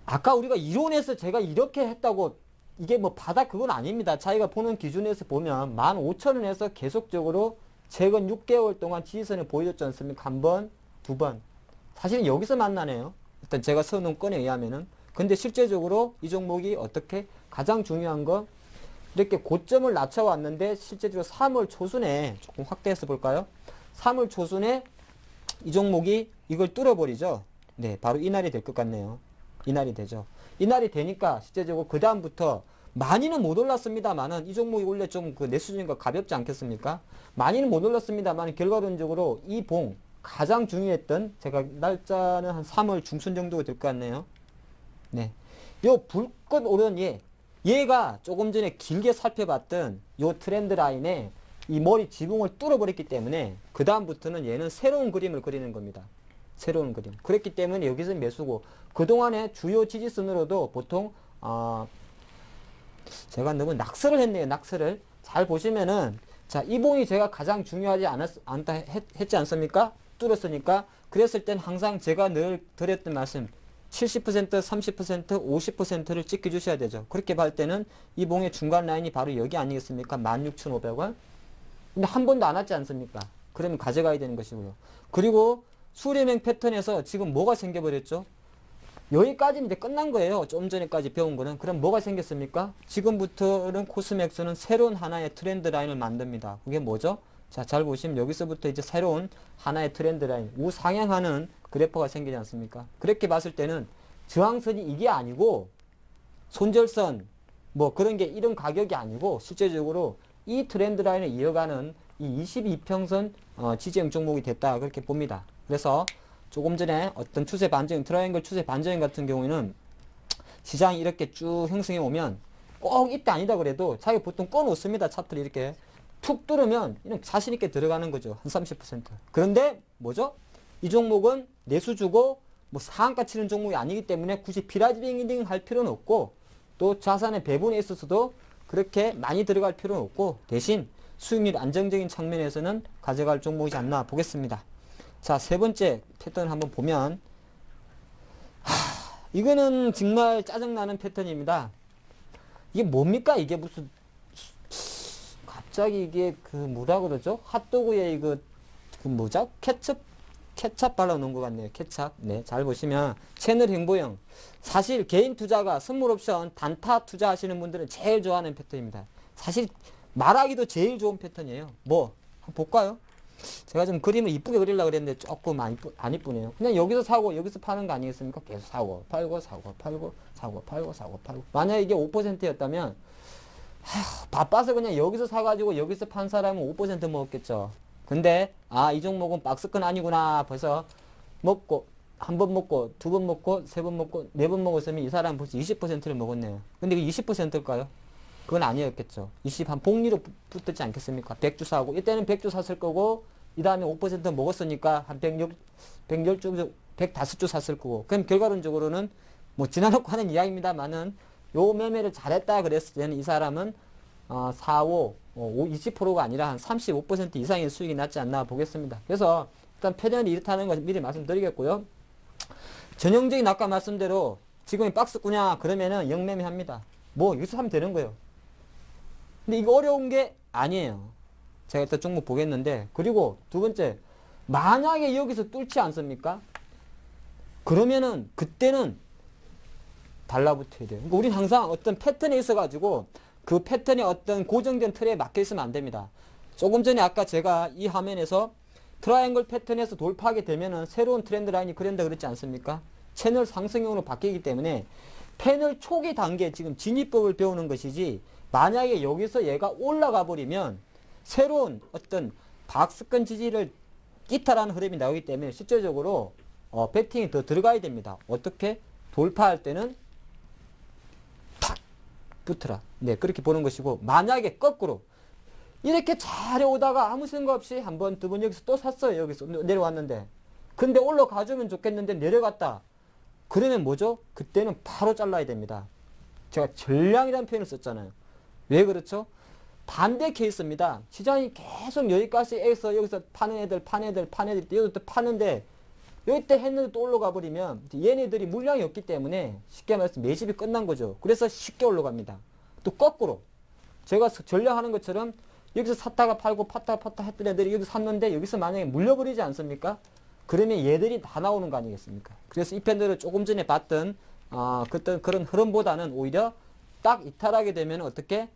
아까 우리가 이론에서 제가 이렇게 했다고 이게 뭐 바닥 그건 아닙니다. 자기가 보는 기준에서 보면 15,000원에서 계속적으로 최근 6개월 동안 지지선을 보여줬지 않습니까? 한 번, 두 번. 사실은 여기서 만나네요. 일단 제가 써놓은 건에 의하면은. 근데 실제적으로 이 종목이 어떻게, 가장 중요한 건 이렇게 고점을 낮춰왔는데, 실제적으로 3월 초순에 조금 확대해서 볼까요? 3월 초순에 이 종목이 이걸 뚫어버리죠. 네, 바로 이날이 될 것 같네요. 이날이 되죠. 이날이 되니까 실제적으로 그 다음부터 많이는 못 올랐습니다만은, 이 종목이 원래 좀 내수준과 가볍지 않겠습니까? 많이는 못 올랐습니다만 결과론적으로 이 가장 중요했던, 제가 날짜는 한 3월 중순 정도가 될 것 같네요. 네, 요 불꽃 오른 얘가 조금 전에 길게 살펴봤던 요 트렌드 라인에 이 머리 지붕을 뚫어버렸기 때문에 그 다음부터는 얘는 새로운 그림을 그리는 겁니다. 새로운 그림. 그랬기 때문에 여기서 매수고, 그동안에 주요 지지선으로도 보통 제가 너무 낙서를 했네요. 낙서를 잘 보시면은, 자, 이 봉이 제가 가장 중요하지 않다 했지 않습니까? 뚫었으니까. 그랬을 땐 항상 제가 늘 드렸던 말씀, 70%, 30%, 50%를 찍혀주셔야 되죠. 그렇게 볼 때는 이 봉의 중간 라인이 바로 여기 아니겠습니까? 16,500원. 근데 한 번도 안 왔지 않습니까? 그러면 가져가야 되는 것이고요. 그리고 수렴행 패턴에서 지금 뭐가 생겨버렸죠? 여기까지는 이제 끝난 거예요. 좀 전에까지 배운 거는. 그럼 뭐가 생겼습니까? 지금부터는 코스맥스는 새로운 하나의 트렌드 라인을 만듭니다. 그게 뭐죠? 자, 잘 보시면 여기서부터 이제 새로운 하나의 트렌드 라인, 우상향하는 그래퍼가 생기지 않습니까? 그렇게 봤을 때는 저항선이 이게 아니고 손절선, 뭐 그런 게 이런 가격이 아니고 실제적으로 이 트렌드 라인을 이어가는 이 22평선 지지형 종목이 됐다 그렇게 봅니다. 그래서 조금 전에 어떤 추세 반전, 트라이앵글 추세 반전 같은 경우에는 시장이 이렇게 쭉 형성해 오면 꼭 이때 아니다 그래도 자기 보통 꺼놓습니다. 차트를 이렇게 툭 뚫으면 이런 자신 있게 들어가는 거죠. 한 30%. 그런데 뭐죠? 이 종목은 내수 주고 뭐 상한가 치는 종목이 아니기 때문에 굳이 피라지링 할 필요는 없고 또 자산의 배분에 있어서도 그렇게 많이 들어갈 필요는 없고 대신 수익률 안정적인 측면에서는 가져갈 종목이지 않나 보겠습니다. 자, 세 번째 패턴 한번 보면 이거는 정말 짜증나는 패턴입니다. 이게 뭡니까? 이게 무슨 갑자기 이게 그 뭐라 그러죠? 핫도그에 이거 그 뭐죠? 케찹 발라놓은 것 같네요. 케찹. 네, 잘 보시면 채널 행보형. 사실 개인 투자가 선물 옵션 단타 투자하시는 분들은 제일 좋아하는 패턴입니다. 사실 말하기도 제일 좋은 패턴이에요. 뭐 한번 볼까요? 제가 좀 그림을 이쁘게 그리려고 그랬는데 조금 안 이쁘네요. 그냥 여기서 사고 여기서 파는 거 아니겠습니까? 계속 사고 팔고 사고 팔고 사고 팔고 사고 팔고. 만약에 이게 5%였다면 바빠서 그냥 여기서 사가지고 여기서 판 사람은 5% 먹었겠죠. 근데 이 종목은 박스권 아니구나 벌써 먹고 한 번 먹고 두 번 먹고 세 번 먹고 네 번 먹었으면 이 사람은 벌써 20%를 먹었네요. 근데 이게 20%일까요? 그건 아니었겠죠. 20한 복리로 붙었지 않겠습니까? 100주 사고 이때는 100주 샀을 거고 이 다음에 5% 먹었으니까 한 110주 105주 샀을 거고 그럼 결과론적으로는 뭐 지나놓고 하는 이야기입니다만은 요 매매를 잘했다 그랬을 때는 이 사람은 4, 5, 20%가 아니라 한 35% 이상의 수익이 났지 않나 보겠습니다. 그래서 일단 패턴이 이렇다는 걸 미리 말씀드리겠고요. 전형적인 아까 말씀대로 지금이 박스꾸냐 그러면은 영매매 합니다. 뭐 여기서 하면 되는 거예요. 근데 이거 어려운 게 아니에요. 제가 일단 종목 보겠는데 그리고 두 번째 만약에 여기서 뚫지 않습니까? 그러면은 그때는 달라붙어야 돼요. 그러니까 우리는 항상 어떤 패턴에 있어가지고 그 패턴이 어떤 고정된 틀에 막혀 있으면 안 됩니다. 조금 전에 아까 제가 이 화면에서 트라이앵글 패턴에서 돌파하게 되면은 새로운 트렌드 라인이 그런다 그랬지 않습니까? 채널 상승형으로 바뀌기 때문에 패널 초기 단계 지금 진입법을 배우는 것이지 만약에 여기서 얘가 올라가 버리면 새로운 어떤 박스권 지지를 이탈하는 흐름이 나오기 때문에 실제적으로 배팅이 더 들어가야 됩니다. 어떻게? 돌파할 때는 탁 붙어라. 네, 그렇게 보는 것이고 만약에 거꾸로 이렇게 잘 오다가 아무 생각 없이 한 번, 두 번 여기서 또 샀어요. 여기서 내려왔는데 근데 올라가주면 좋겠는데 내려갔다. 그러면 뭐죠? 그때는 바로 잘라야 됩니다. 제가 전량이라는 표현을 썼잖아요. 왜 그렇죠? 반대 케이스입니다. 시장이 계속 여기까지 해서 여기서 파는 애들 여기서 파는데 여기 때 했는데 또 올라가 버리면 얘네들이 물량이 없기 때문에 쉽게 말해서 매집이 끝난 거죠. 그래서 쉽게 올라갑니다. 또 거꾸로 제가 전략하는 것처럼 여기서 샀다가 팔고 팠다가 팠다 했던 애들이 여기서 샀는데 여기서 만약에 물려버리지 않습니까? 그러면 얘들이 다 나오는 거 아니겠습니까? 그래서 이 편들을 조금 전에 봤던 그런 흐름보다는 오히려 딱 이탈하게 되면 어떻게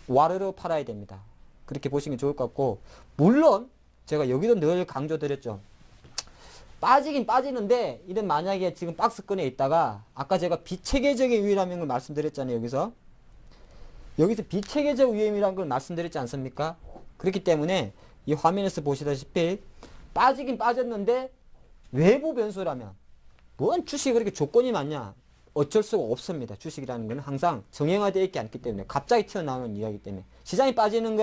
와르르 팔아야 됩니다. 그렇게 보시면 좋을 것 같고 물론 제가 여기도 늘 강조드렸죠. 빠지긴 빠지는데 이런 만약에 지금 박스권에 있다가 아까 제가 비체계적인 위험이라는 걸 말씀드렸잖아요. 여기서 비체계적 위험이라는 걸 말씀드렸지 않습니까? 그렇기 때문에 이 화면에서 보시다시피 빠지긴 빠졌는데 외부 변수라면 뭔 주식이 그렇게 조건이 많냐? 어쩔 수가 없습니다. 주식이라는 것은 항상 정형화되어 있지 않기 때문에 갑자기 튀어나오는 이야기 때문에 시장이 빠지는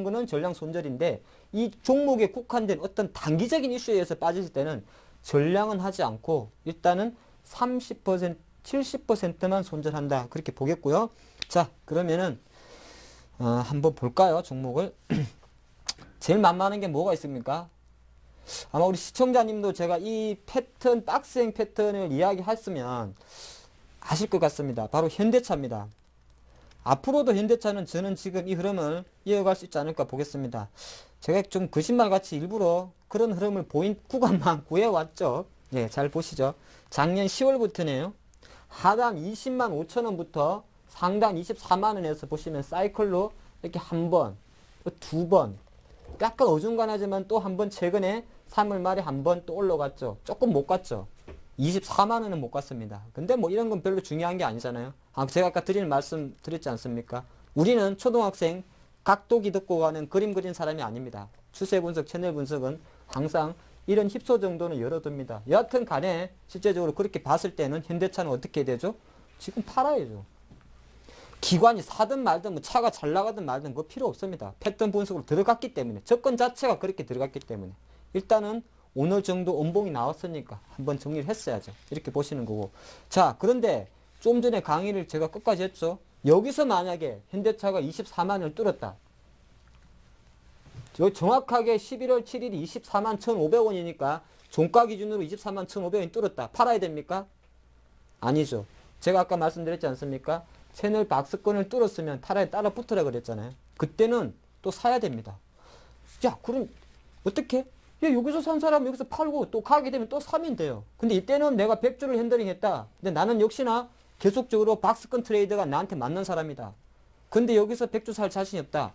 거는 전량 손절인데 이 종목에 국한된 어떤 단기적인 이슈에 의해서 빠질 때는 전량은 하지 않고 일단은 30%, 70%만 손절한다. 그렇게 보겠고요. 자, 그러면은 한번 볼까요? 종목을. 제일 만만한 게 뭐가 있습니까? 아마 우리 시청자님도 제가 이 패턴, 박스형 패턴을 이야기했으면 아실 것 같습니다. 바로 현대차입니다. 앞으로도 현대차는 저는 지금 이 흐름을 이어갈 수 있지 않을까 보겠습니다. 제가 좀 거짓말같이 일부러 그런 흐름을 보인 구간만 구해왔죠. 예, 잘 보시죠. 작년 10월부터네요. 하단 20만 5천원부터 상단 24만원에서 보시면 사이클로 이렇게 한 번, 두 번, 약간 어중간하지만 또 한 번 최근에 3월 말에 한 번 또 올라갔죠. 조금 못 갔죠. 24만 원은 못 갔습니다. 근데 뭐 이런 건 별로 중요한 게 아니잖아요. 제가 아까 드린 말씀 드렸지 않습니까? 우리는 초등학생 각도기 듣고 가는 그림 그린 사람이 아닙니다. 추세 분석, 채널 분석은 항상 이런 힙소 정도는 열어둡니다. 여하튼 간에 실제적으로 그렇게 봤을 때는 현대차는 어떻게 되죠? 지금 팔아야죠. 기관이 사든 말든 뭐 차가 잘 나가든 말든 그거 필요 없습니다. 패턴 분석으로 들어갔기 때문에, 접근 자체가 그렇게 들어갔기 때문에 일단은 오늘 정도 음봉이 나왔으니까 한번 정리를 했어야죠. 이렇게 보시는 거고. 자, 그런데 좀 전에 강의를 제가 끝까지 했죠. 여기서 만약에 현대차가 24만을 뚫었다. 정확하게 11월 7일이 24만 1,500원이니까 종가 기준으로 24만 1,500원이 뚫었다. 팔아야 됩니까? 아니죠. 제가 아까 말씀드렸지 않습니까? 채널 박스권을 뚫었으면 타라에 따라 붙으라 그랬잖아요. 그때는 또 사야 됩니다. 야, 그럼 어떻게? 야, 여기서 산 사람 여기서 팔고 또 가게 되면 또 사면 돼요. 근데 이때는 내가 100주를 핸들링 했다. 근데 나는 역시나 계속적으로 박스권 트레이드가 나한테 맞는 사람이다. 근데 여기서 100주 살 자신이 없다.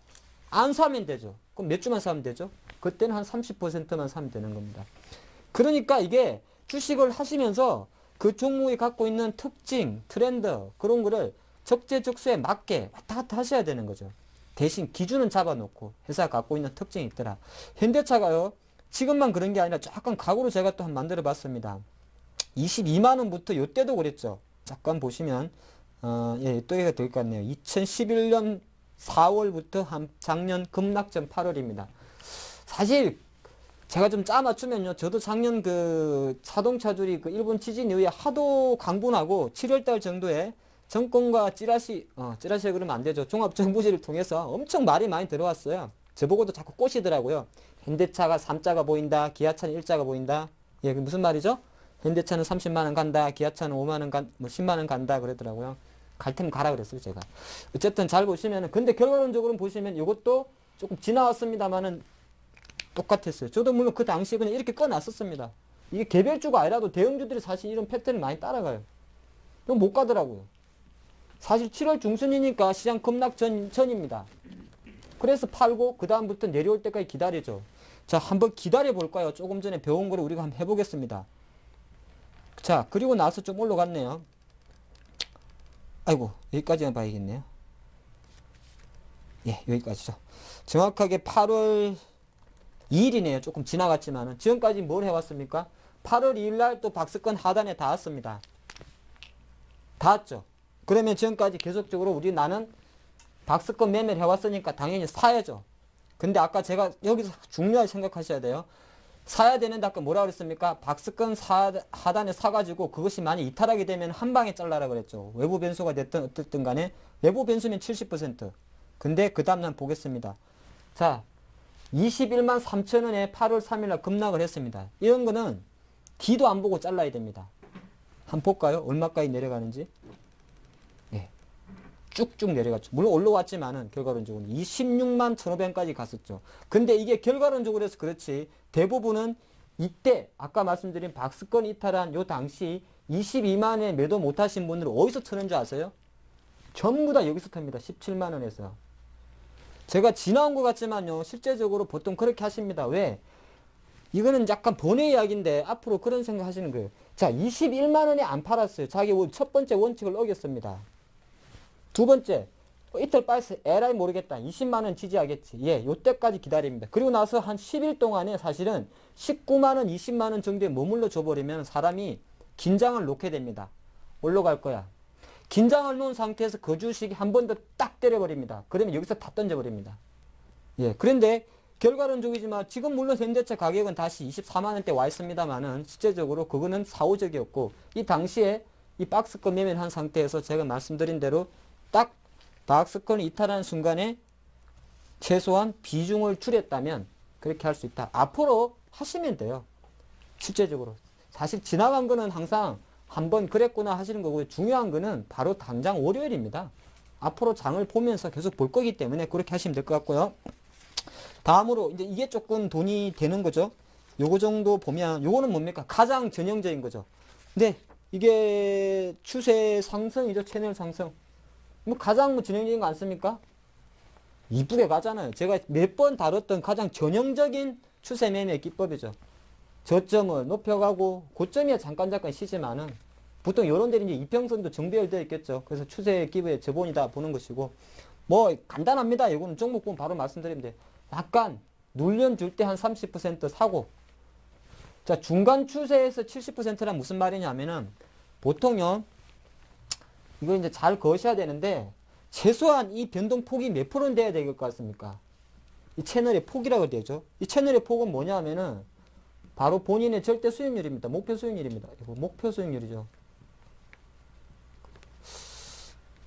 안 사면 되죠. 그럼 몇 주만 사면 되죠? 그때는 한 30%만 사면 되는 겁니다. 그러니까 이게 주식을 하시면서 그 종목이 갖고 있는 특징, 트렌드, 그런 거를 적재적소에 맞게 왔다 갔다 하셔야 되는 거죠. 대신 기준은 잡아놓고 회사가 갖고 있는 특징이 있더라. 현대차가요, 지금만 그런 게 아니라 약간 각오로 제가 또 한번 만들어 봤습니다. 22만원부터 요때도 그랬죠. 잠깐 보시면, 예, 이때가 될 것 같네요. 2011년 4월부터 한 작년 급락전 8월입니다. 사실 제가 좀 짜 맞추면요, 저도 작년 그 자동차주리 그 일본 지진 이후에 하도 강분하고 7월달 정도에 정권과 찌라시 그러면 안 되죠. 종합정부지를 통해서 엄청 말이 많이 들어왔어요. 저보고도 자꾸 꼬시더라고요. 현대차가 3자가 보인다, 기아차는 1자가 보인다. 예, 그 무슨 말이죠? 현대차는 30만원 간다, 기아차는 5만원 뭐 10만원 간다 그러더라고요. 갈 테면 가라 그랬어요, 제가. 어쨌든 잘 보시면은, 근데 결과론적으로 보시면 이것도 조금 지나왔습니다만은 똑같았어요. 저도 물론 그 당시에 그냥 이렇게 꺼놨었습니다. 이게 개별주가 아니라도 대형주들이 사실 이런 패턴을 많이 따라가요. 그럼 못 가더라고요. 사실 7월 중순이니까 시장 급락 전입니다. 그래서 팔고 그 다음부터 내려올 때까지 기다리죠. 자, 한번 기다려 볼까요? 조금 전에 배운 거를 우리가 한번 해보겠습니다. 자, 그리고 나서 좀 올라갔네요. 아이고, 여기까지만 봐야겠네요. 예, 여기까지죠. 정확하게 8월 2일이네요. 조금 지나갔지만은. 지금까지 뭘 해왔습니까? 8월 2일날 또 박스권 하단에 닿았습니다. 닿았죠. 그러면 지금까지 계속적으로 나는 박스권 매매를 해왔으니까 당연히 사야죠. 근데 아까 제가 여기서 중요하게 생각하셔야 돼요. 사야 되는데 아까 뭐라 그랬습니까? 박스권 하단에 사가지고 그것이 많이 이탈하게 되면 한 방에 잘라라 그랬죠. 외부 변수가 됐든 어쨌든 간에 외부 변수면 70%. 근데 그 다음날 보겠습니다. 자, 21만 3천원에 8월 3일날 급락을 했습니다. 이런 거는 뒤도 안 보고 잘라야 됩니다. 한번 볼까요? 얼마까지 내려가는지. 예, 쭉쭉 내려갔죠. 물론 올라왔지만은 결과론적으로 26만 1,500원까지 갔었죠. 근데 이게 결과론적으로 해서 그렇지 대부분은 이때 아까 말씀드린 박스권 이탈한 요 당시 22만원에 매도 못하신 분들은 어디서 트는 줄 아세요? 전부 다 여기서 탑니다. 17만원에서. 제가 지나온 것 같지만요, 실제적으로 보통 그렇게 하십니다. 왜? 이거는 약간 번외 이야기인데 앞으로 그런 생각 하시는 거예요. 자, 21만원에 안 팔았어요. 자기 첫 번째 원칙을 어겼습니다. 두 번째, 이틀 빠져서 에라이 모르겠다. 20만원 지지하겠지. 예, 요때까지 기다립니다. 그리고 나서 한 10일 동안에 사실은 19만원, 20만원 정도에 머물러 줘버리면 사람이 긴장을 놓게 됩니다. 올라갈 거야. 긴장을 놓은 상태에서 그 주식이 한 번 더 딱 때려버립니다. 그러면 여기서 다 던져버립니다. 예, 그런데 결과론적이지만 지금 물론 현대차 가격은 다시 24만원대 와 있습니다만은 실제적으로 그거는 사후적이었고 이 당시에 이 박스권 매매를 한 상태에서 제가 말씀드린 대로 딱 박스권을 이탈하는 순간에 최소한 비중을 줄였다면 그렇게 할 수 있다. 앞으로 하시면 돼요. 실제적으로. 사실 지나간 거는 항상 한번 그랬구나 하시는 거고 중요한 거는 바로 당장 월요일입니다. 앞으로 장을 보면서 계속 볼 거기 때문에 그렇게 하시면 될 것 같고요. 다음으로 이제 이게 조금 돈이 되는 거죠. 요거 정도 보면 요거는 뭡니까? 가장 전형적인 거죠. 근데 이게 추세 상승이죠. 채널 상승. 뭐 가장 뭐 전형적인 거 않습니까? 이쁘게 가잖아요. 제가 몇 번 다뤘던 가장 전형적인 추세 매매 기법이죠. 저점을 높여가고 고점이야 잠깐 쉬지만은 보통 이런 데는 이제 이평선도 정배열되어 있겠죠. 그래서 추세 기브의 저본이다 보는 것이고 뭐 간단합니다. 이거는 종목 보면 바로 말씀드리면 돼. 약간 눌려줄 때 한 30% 사고 자 중간 추세에서 70%란 무슨 말이냐면은 보통요 이거 이제 잘 거셔야 되는데 최소한 이 변동폭이 몇 프로는 돼야 될 것 같습니까? 이 채널의 폭이라고 되죠. 이 채널의 폭은 뭐냐면은 바로 본인의 절대 수익률입니다. 목표 수익률입니다. 이거 목표 수익률이죠.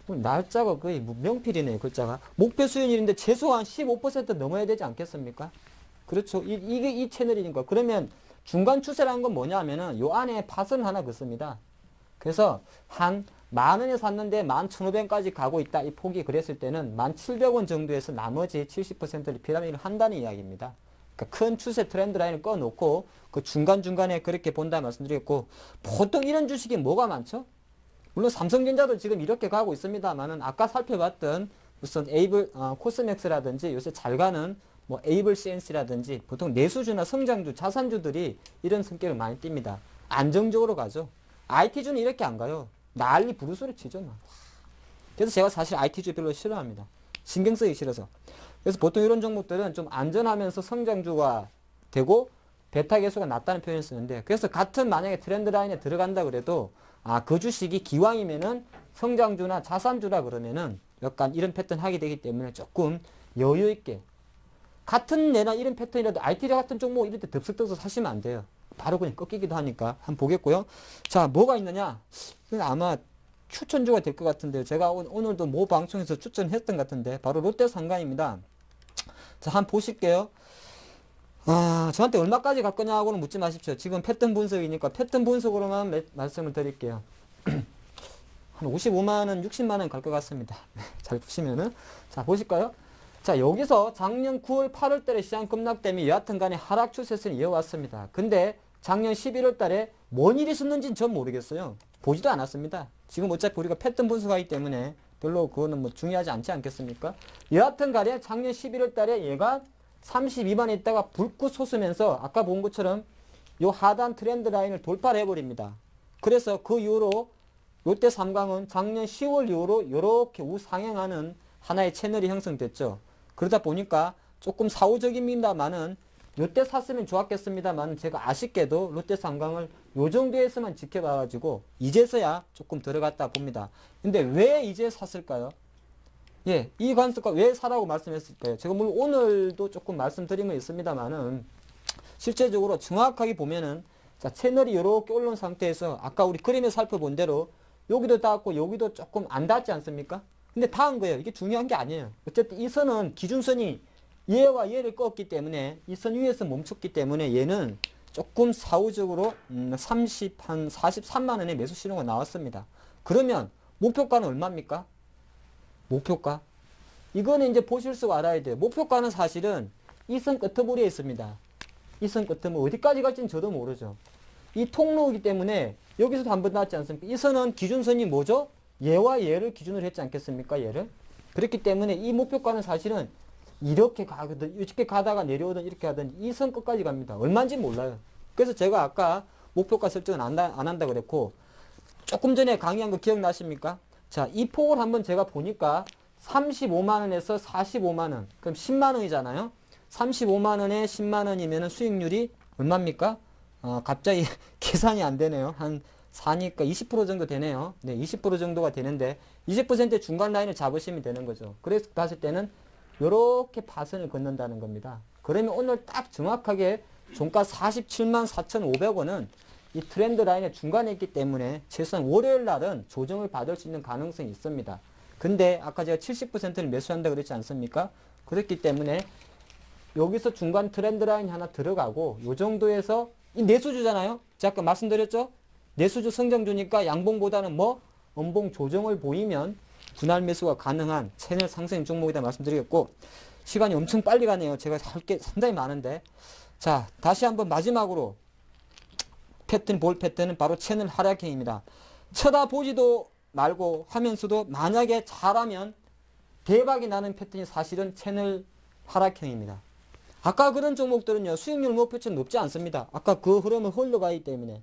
날짜가 거의 명필이네요. 글자가. 목표 수익률인데 최소한 15% 넘어야 되지 않겠습니까? 그렇죠. 이게 이 채널이니까. 그러면 중간 추세라는 건 뭐냐면은 요 안에 팥은 하나 긋습니다. 그래서 한 10,000원에 샀는데 11,500원까지 가고 있다. 이 폭이 그랬을 때는 1,700원 정도에서 나머지 70%를 피라미드를 한다는 이야기입니다. 그러니까 큰 추세 트렌드 라인을 꺼놓고 그 중간중간에 그렇게 본다 말씀드렸고 보통 이런 주식이 뭐가 많죠? 물론 삼성전자도 지금 이렇게 가고 있습니다만은 아까 살펴봤던 무슨 코스맥스라든지 요새 잘 가는 뭐 에이블 CNC라든지 보통 내수주나 성장주, 자산주들이 이런 성격을 많이 띱니다. 안정적으로 가죠. IT주는 이렇게 안 가요. 난리 부르소리 치죠. 막. 그래서 제가 사실 IT주 별로 싫어합니다. 신경 쓰기 싫어서. 그래서 보통 이런 종목들은 좀 안전하면서 성장주가 되고 베타 계수가 낮다는 표현을 쓰는데 그래서 같은 만약에 트렌드 라인에 들어간다 그래도 그 주식이 기왕이면은 성장주나 자산주라 그러면은 약간 이런 패턴 하게 되기 때문에 조금 여유 있게 같은 내나 이런 패턴이라도 IT 같은 종목 이럴 때 덥석덥석 사시면 안 돼요. 바로 그냥 꺾이기도 하니까 한번 보겠고요. 자, 뭐가 있느냐? 아마 추천주가 될 것 같은데요. 제가 오늘도 모 방송에서 추천했던 것 같은데 바로 롯데상가입니다. 자, 한번 보실게요. 저한테 얼마까지 갈 거냐고는 묻지 마십시오. 지금 패턴 분석이니까 패턴 분석으로만 말씀을 드릴게요. 한 55만원, 60만원 갈 것 같습니다. 잘 보시면은. 자, 보실까요? 자, 여기서 작년 9월, 8월 달에 시장 급락 때문에 여하튼 간에 하락 추세선을 이어왔습니다. 근데 작년 11월 달에 뭔 일이 있었는지는 전 모르겠어요. 보지도 않았습니다. 지금 어차피 우리가 패턴 분석하기 때문에 별로 그거는 뭐 중요하지 않지 않겠습니까? 여하튼 간에 작년 11월 달에 얘가 32만에 있다가 불꽃 솟으면서 아까 본 것처럼 요 하단 트렌드 라인을 돌파를 해버립니다. 그래서 그 이후로 롯데삼강은 작년 10월 이후로 이렇게 우상향하는 하나의 채널이 형성됐죠. 그러다 보니까 조금 사후적입니다만은 요때 샀으면 좋았겠습니다만 제가 아쉽게도 롯데삼강을 요 정도에서만 지켜봐가지고 이제서야 조금 들어갔다 봅니다. 근데 왜 이제 샀을까요? 예, 이 관습과 왜 사라고 말씀했을까요? 제가 물론 오늘도 조금 말씀드린 거 있습니다만은 실제적으로 정확하게 보면은 자, 채널이 이렇게 올라온 상태에서 아까 우리 그림에 살펴본 대로 여기도 닿았고 여기도 조금 안 닿지 않습니까? 근데 닿은 거예요. 이게 중요한 게 아니에요. 어쨌든 이 선은 기준선이 얘와 얘를 꺾었기 때문에 이 선 위에서 멈췄기 때문에 얘는 조금 사후적으로 43만 원의 매수 신호가 나왔습니다. 그러면 목표가는 얼마입니까? 목표가? 이거는 이제 보실 수 알아야 돼요. 목표가는 사실은 이 선 끄트머리에 있습니다. 이 선 끄트머리 어디까지 갈지는 저도 모르죠. 이 통로이기 때문에 여기서도 한번 나왔지 않습니까? 이 선은 기준선이 뭐죠? 얘와 얘를 기준으로 했지 않겠습니까? 얘를. 그렇기 때문에 이 목표가는 사실은 이렇게 가거든, 이렇게 가다가 내려오든 이렇게 하든 이 선 끝까지 갑니다. 얼마인지 몰라요. 그래서 제가 아까 목표가 설정은 안 한다 그랬고 조금 전에 강의한 거 기억나십니까? 자, 이 폭을 한번 제가 보니까 35만원에서 45만원. 그럼 10만원이잖아요. 35만원에 10만원이면 수익률이 얼마입니까? 갑자기 계산이 안 되네요. 한 4니까 20% 정도 되네요. 네, 20% 정도가 되는데 20% 중간 라인을 잡으시면 되는 거죠. 그래서 봤을 때는 이렇게 파선을 걷는다는 겁니다. 그러면 오늘 딱 정확하게 종가 47만 4,500원은 이 트렌드 라인의 중간에 있기 때문에 최소한 월요일 날은 조정을 받을 수 있는 가능성이 있습니다. 근데 아까 제가 70%를 매수한다 그랬지 않습니까? 그렇기 때문에 여기서 중간 트렌드 라인 하나 들어가고 요 정도에서 이 내수주잖아요. 제가 아까 말씀드렸죠? 내수주 성장주니까 양봉보다는 뭐 음봉 조정을 보이면 분할 매수가 가능한 채널 상승 종목이다 말씀드리겠고 시간이 엄청 빨리 가네요. 제가 할 게 상당히 많은데 자, 다시 한번 마지막으로 볼 패턴은 바로 채널 하락형입니다. 쳐다보지도 말고 하면서도 만약에 잘하면 대박이 나는 패턴이 사실은 채널 하락형입니다. 아까 그런 종목들은요, 수익률 목표치는 높지 않습니다. 아까 그 흐름을 흘러가기 때문에.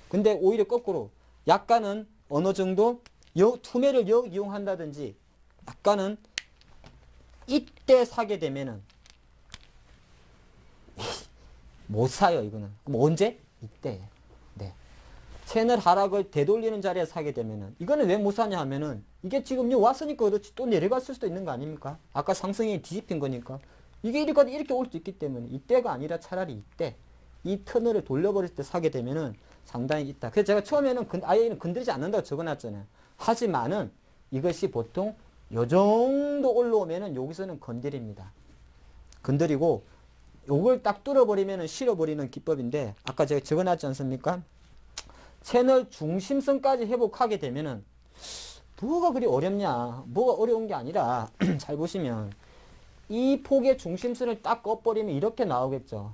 근데 오히려 거꾸로 약간은 어느 정도 투매를 이용한다든지 약간은 이때 사게 되면은 못 사요, 이거는. 그럼 언제? 이때. 네. 채널 하락을 되돌리는 자리에 사게 되면은 이거는 왜 못 사냐 하면은 이게 지금 왔으니까 그렇지 또 내려갔을 수도 있는 거 아닙니까? 아까 상승이 뒤집힌 거니까. 이게 이렇게 올 수 있기 때문에 이때가 아니라 차라리 이때 이 터널을 돌려버릴 때 사게 되면은 상당히 있다. 그래서 제가 처음에는 아예 건드리지 않는다고 적어놨잖아요. 하지만은 이것이 보통 요 정도 올라오면은 여기서는 건드립니다. 건드리고 요걸 딱 뚫어버리면은 실어버리는 기법인데 아까 제가 적어놨지 않습니까? 채널 중심선까지 회복하게 되면은 뭐가 그리 어렵냐? 뭐가 어려운 게 아니라 잘 보시면 이 폭의 중심선을 딱 꺼버리면 이렇게 나오겠죠.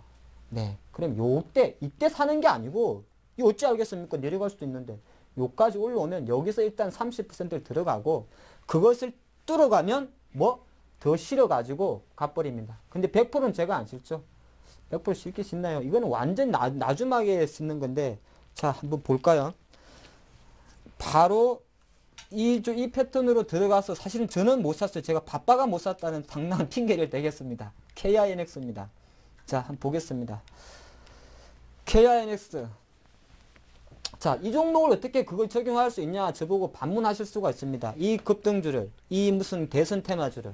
네. 그럼 이때 사는 게 아니고, 이 어찌 알겠습니까? 내려갈 수도 있는데, 요까지 올라오면 여기서 일단 30%를 들어가고, 그것을 뚫어가면 더 실어가지고 가버립니다. 근데 100%는 제가 안 실죠. 100% 실기 쉽나요? 이거는 완전 나주막에 쓰는 건데, 자, 한번 볼까요? 바로 이 패턴으로 들어가서 사실은 저는 못 샀어요. 제가 바빠가 못 샀다는 당당한 핑계를 대겠습니다. KINX입니다. 자, 한번 보겠습니다. KINX. 자, 이 종목을 어떻게 그걸 적용할 수 있냐 저보고 반문하실 수가 있습니다. 이 급등주를, 이 무슨 대선 테마주를.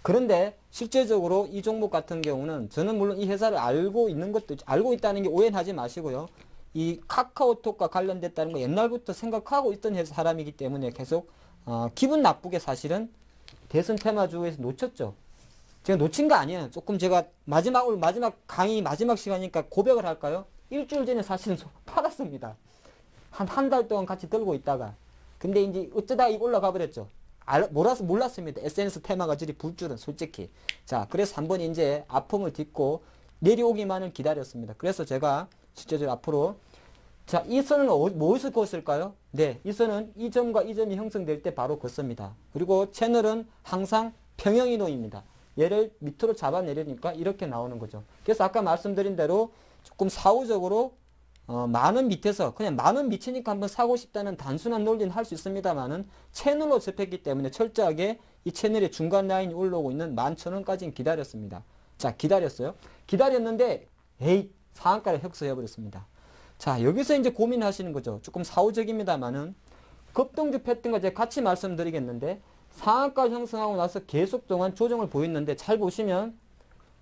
그런데 실제적으로 이 종목 같은 경우는 저는 물론 이 회사를 알고 있다는 게 오해는 하지 마시고요. 이 카카오톡과 관련됐다는 거 옛날부터 생각하고 있던 사람이기 때문에 계속 기분 나쁘게 사실은 대선 테마주에서 놓쳤죠. 제가 놓친 거 아니에요. 조금 제가 마지막 강의 마지막 시간이니까 고백을 할까요? 일주일 전에 사실은 팔았습니다. 한 달 동안 같이 들고 있다가. 근데 이제 어쩌다가 이거 올라가 버렸죠. 몰랐습니다. SNS 테마가 저리 불 줄은 솔직히. 자, 그래서 한번 이제 아픔을 딛고 내려오기만을 기다렸습니다. 그래서 제가 실제적으로 앞으로 자, 이 선은 무엇을 그었을까요? 네, 이 선은 이 점과 이 점이 형성될 때 바로 그었습니다. 그리고 채널은 항상 평형이동입니다. 얘를 밑으로 잡아내려니까 이렇게 나오는 거죠. 그래서 아까 말씀드린 대로 조금 사후적으로 만원 밑에서 그냥 만원 밑이니까 한번 사고 싶다는 단순한 논리는 할 수 있습니다만은 채널로 접했기 때문에 철저하게 이 채널의 중간 라인이 올라오고 있는 11,000원까지는 기다렸습니다. 자, 기다렸어요. 기다렸는데 상한가를 획수해버렸습니다. 자, 여기서 이제 고민하시는 거죠. 조금 사후적입니다만은 급등주 패턴과 제가 같이 말씀드리겠는데 상한가 형성하고 나서 계속 동안 조정을 보였는데 잘 보시면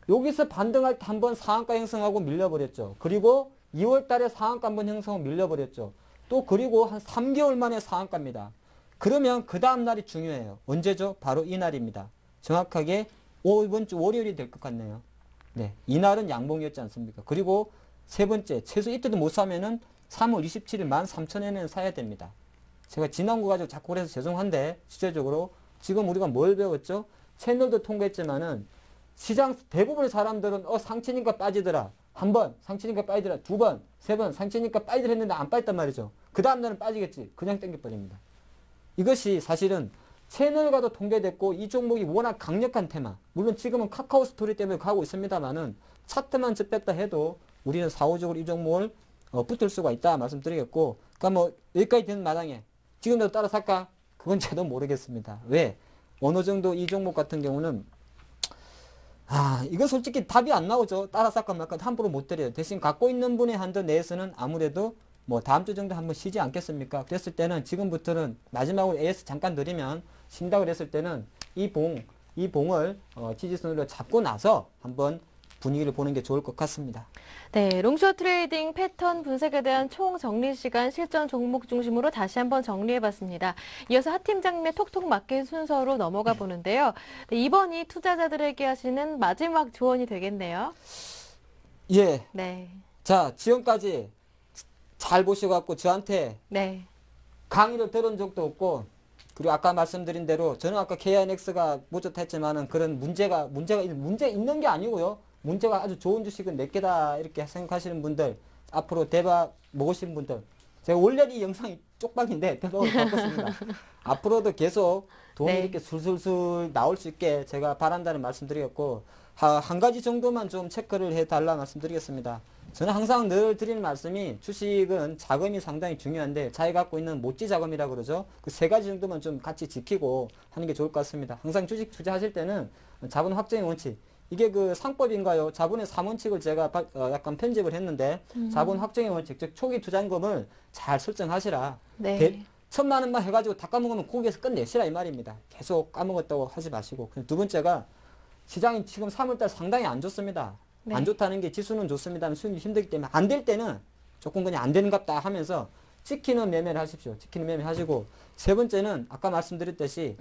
여기서 반등할 때 한번 상한가 형성하고 밀려버렸죠. 그리고 2월 달에 상한가 한번 형성하고 밀려버렸죠. 또 그리고 한 3개월 만에 상한가입니다. 그러면 그 다음 날이 중요해요. 언제죠? 바로 이 날입니다. 정확하게 이번 주 월요일이 될 것 같네요. 네, 이날은 양봉이었지 않습니까? 그리고 세 번째, 최소 이때도 못 사면은 3월 27일 13,000원에는 사야 됩니다. 제가 지난 거 가지고 자꾸 그래서 죄송한데, 실제적으로 지금 우리가 뭘 배웠죠? 채널도 통과했지만은 시장 대부분의 사람들은 상치니까 빠지더라. 한 번, 상치니까 빠지더라. 두 번, 세 번, 상치니까 빠지더라 했는데 안 빠졌단 말이죠. 그 다음 날은 빠지겠지. 그냥 땡겨버립니다. 이것이 사실은 채널과도 통계됐고 이 종목이 워낙 강력한 테마. 물론 지금은 카카오 스토리 때문에 가고 있습니다만은 차트만 접했다 해도 우리는 사후적으로 이 종목을 붙을 수가 있다 말씀드리겠고, 그러니까 뭐 여기까지 되는 마당에 지금도 따라 살까? 그건 저도 모르겠습니다. 왜? 어느 정도 이 종목 같은 경우는 이거 솔직히 답이 안 나오죠. 따라 살까 말까 함부로 못 드려요. 대신 갖고 있는 분의 한도 내에서는 아무래도 뭐 다음 주 정도 한번 쉬지 않겠습니까? 그랬을 때는 지금부터는 마지막으로 AS 잠깐 드리면 쉰다 그랬을 때는 이 봉을 지지선으로 잡고 나서 한번 분위기를 보는 게 좋을 것 같습니다. 네, 롱숏 트레이딩 패턴 분석에 대한 총 정리 시간 실전 종목 중심으로 다시 한번 정리해봤습니다. 이어서 하 팀장님의 톡톡 맞게 순서로 넘어가 보는데요. 네, 이번이 투자자들에게 하시는 마지막 조언이 되겠네요. 예. 네. 자, 지금까지 잘 보셔갖고 저한테 네. 강의를 들은 적도 없고, 그리고 아까 말씀드린 대로 저는 아까 KINX가 못좋다했지만은 그런 문제가 있는 게 아니고요. 문제가 아주 좋은 주식은 몇 개다 이렇게 생각하시는 분들, 앞으로 대박 먹으시는 분들, 제가 원래 이 영상이 쪽박인데 대박으로 바꿨습니다. 앞으로도 계속 돈이 네. 이렇게 술술술 나올 수 있게 제가 바란다는 말씀드리겠고, 한 가지 정도만 좀 체크를 해달라 말씀드리겠습니다. 저는 항상 늘 드리는 말씀이 주식은 자금이 상당히 중요한데 자기 갖고 있는 모찌 자금이라고 그러죠. 그 세 가지 정도만 좀 같이 지키고 하는 게 좋을 것 같습니다. 항상 주식 투자하실 때는 자본 확정의 원칙, 이게 그 상법인가요? 자본의 3원칙을 제가 약간 편집을 했는데 자본 확정의 원칙, 즉 초기 투자금을 잘 설정하시라. 네. 1,000만 원만 해가지고 다 까먹으면 거기에서 끝내시라 이 말입니다. 계속 까먹었다고 하지 마시고. 두 번째가 시장이 지금 3월달 상당히 안 좋습니다. 네. 안 좋다는 게 지수는 좋습니다만 수익이 힘들기 때문에 안 될 때는 조금 그냥 안 되는갑다 하면서 지키는 매매를 하십시오. 지키는 매매 하시고, 세 번째는 아까 말씀드렸듯이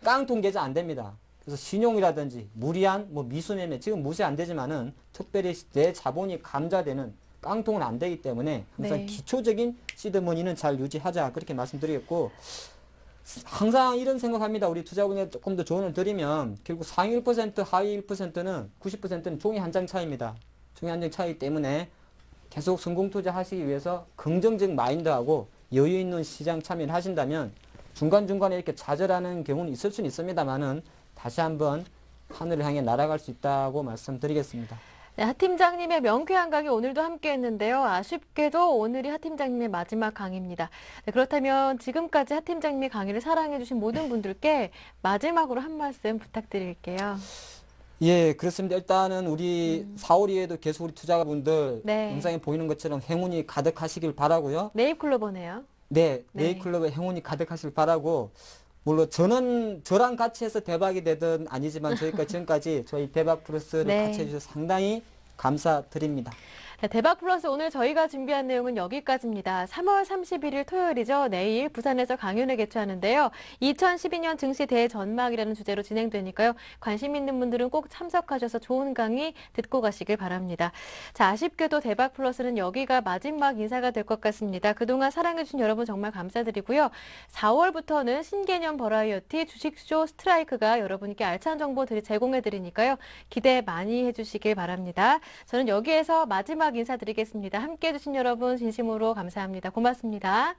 깡통 계좌 안 됩니다. 그래서 신용이라든지 무리한 뭐 미수매매, 지금 무시 안 되지만은 특별히 내 자본이 감자되는 깡통은 안 되기 때문에 항상 네. 기초적인 시드머니는 잘 유지하자, 그렇게 말씀드리겠고, 항상 이런 생각합니다. 우리 투자분에 조금 더 조언을 드리면 결국 상위 1%, 하위 1%는 90%는 종이 한 장 차이입니다. 종이 한 장 차이 때문에 계속 성공 투자 하시기 위해서 긍정적 마인드하고 여유 있는 시장 참여를 하신다면 중간중간에 이렇게 좌절하는 경우는 있을 수는 있습니다만은 다시 한번 하늘을 향해 날아갈 수 있다고 말씀드리겠습니다. 네, 하 팀장님의 명쾌한 강의 오늘도 함께 했는데요. 아쉽게도 오늘이 하 팀장님의 마지막 강의입니다. 네, 그렇다면 지금까지 하 팀장님의 강의를 사랑해주신 모든 분들께 마지막으로 한 말씀 부탁드릴게요. 예, 그렇습니다. 일단은 우리 4월 이후에도 계속 우리 투자자분들 네. 영상에 보이는 것처럼 행운이 가득하시길 바라고요. 네잎클로버네요. 네, 네. 네이클럽에 행운이 가득하시길 바라고, 물론 저는 저랑 같이 해서 대박이 되든 아니지만 저희가 지금까지 저희 대박 플러스를 네. 같이 해주셔서 상당히 감사드립니다. 네, 대박 플러스 오늘 저희가 준비한 내용은 여기까지입니다. 3월 31일 토요일이죠. 내일 부산에서 강연을 개최하는데요. 2012년 증시 대전망이라는 주제로 진행되니까요. 관심 있는 분들은 꼭 참석하셔서 좋은 강의 듣고 가시길 바랍니다. 자, 아쉽게도 대박 플러스는 여기가 마지막 인사가 될 것 같습니다. 그동안 사랑해주신 여러분 정말 감사드리고요. 4월부터는 신개념 버라이어티 주식쇼 스트라이크가 여러분께 알찬 정보 제공해드리니까요. 기대 많이 해주시길 바랍니다. 저는 여기에서 마지막 인사드리겠습니다. 함께해 주신 여러분 진심으로 감사합니다. 고맙습니다.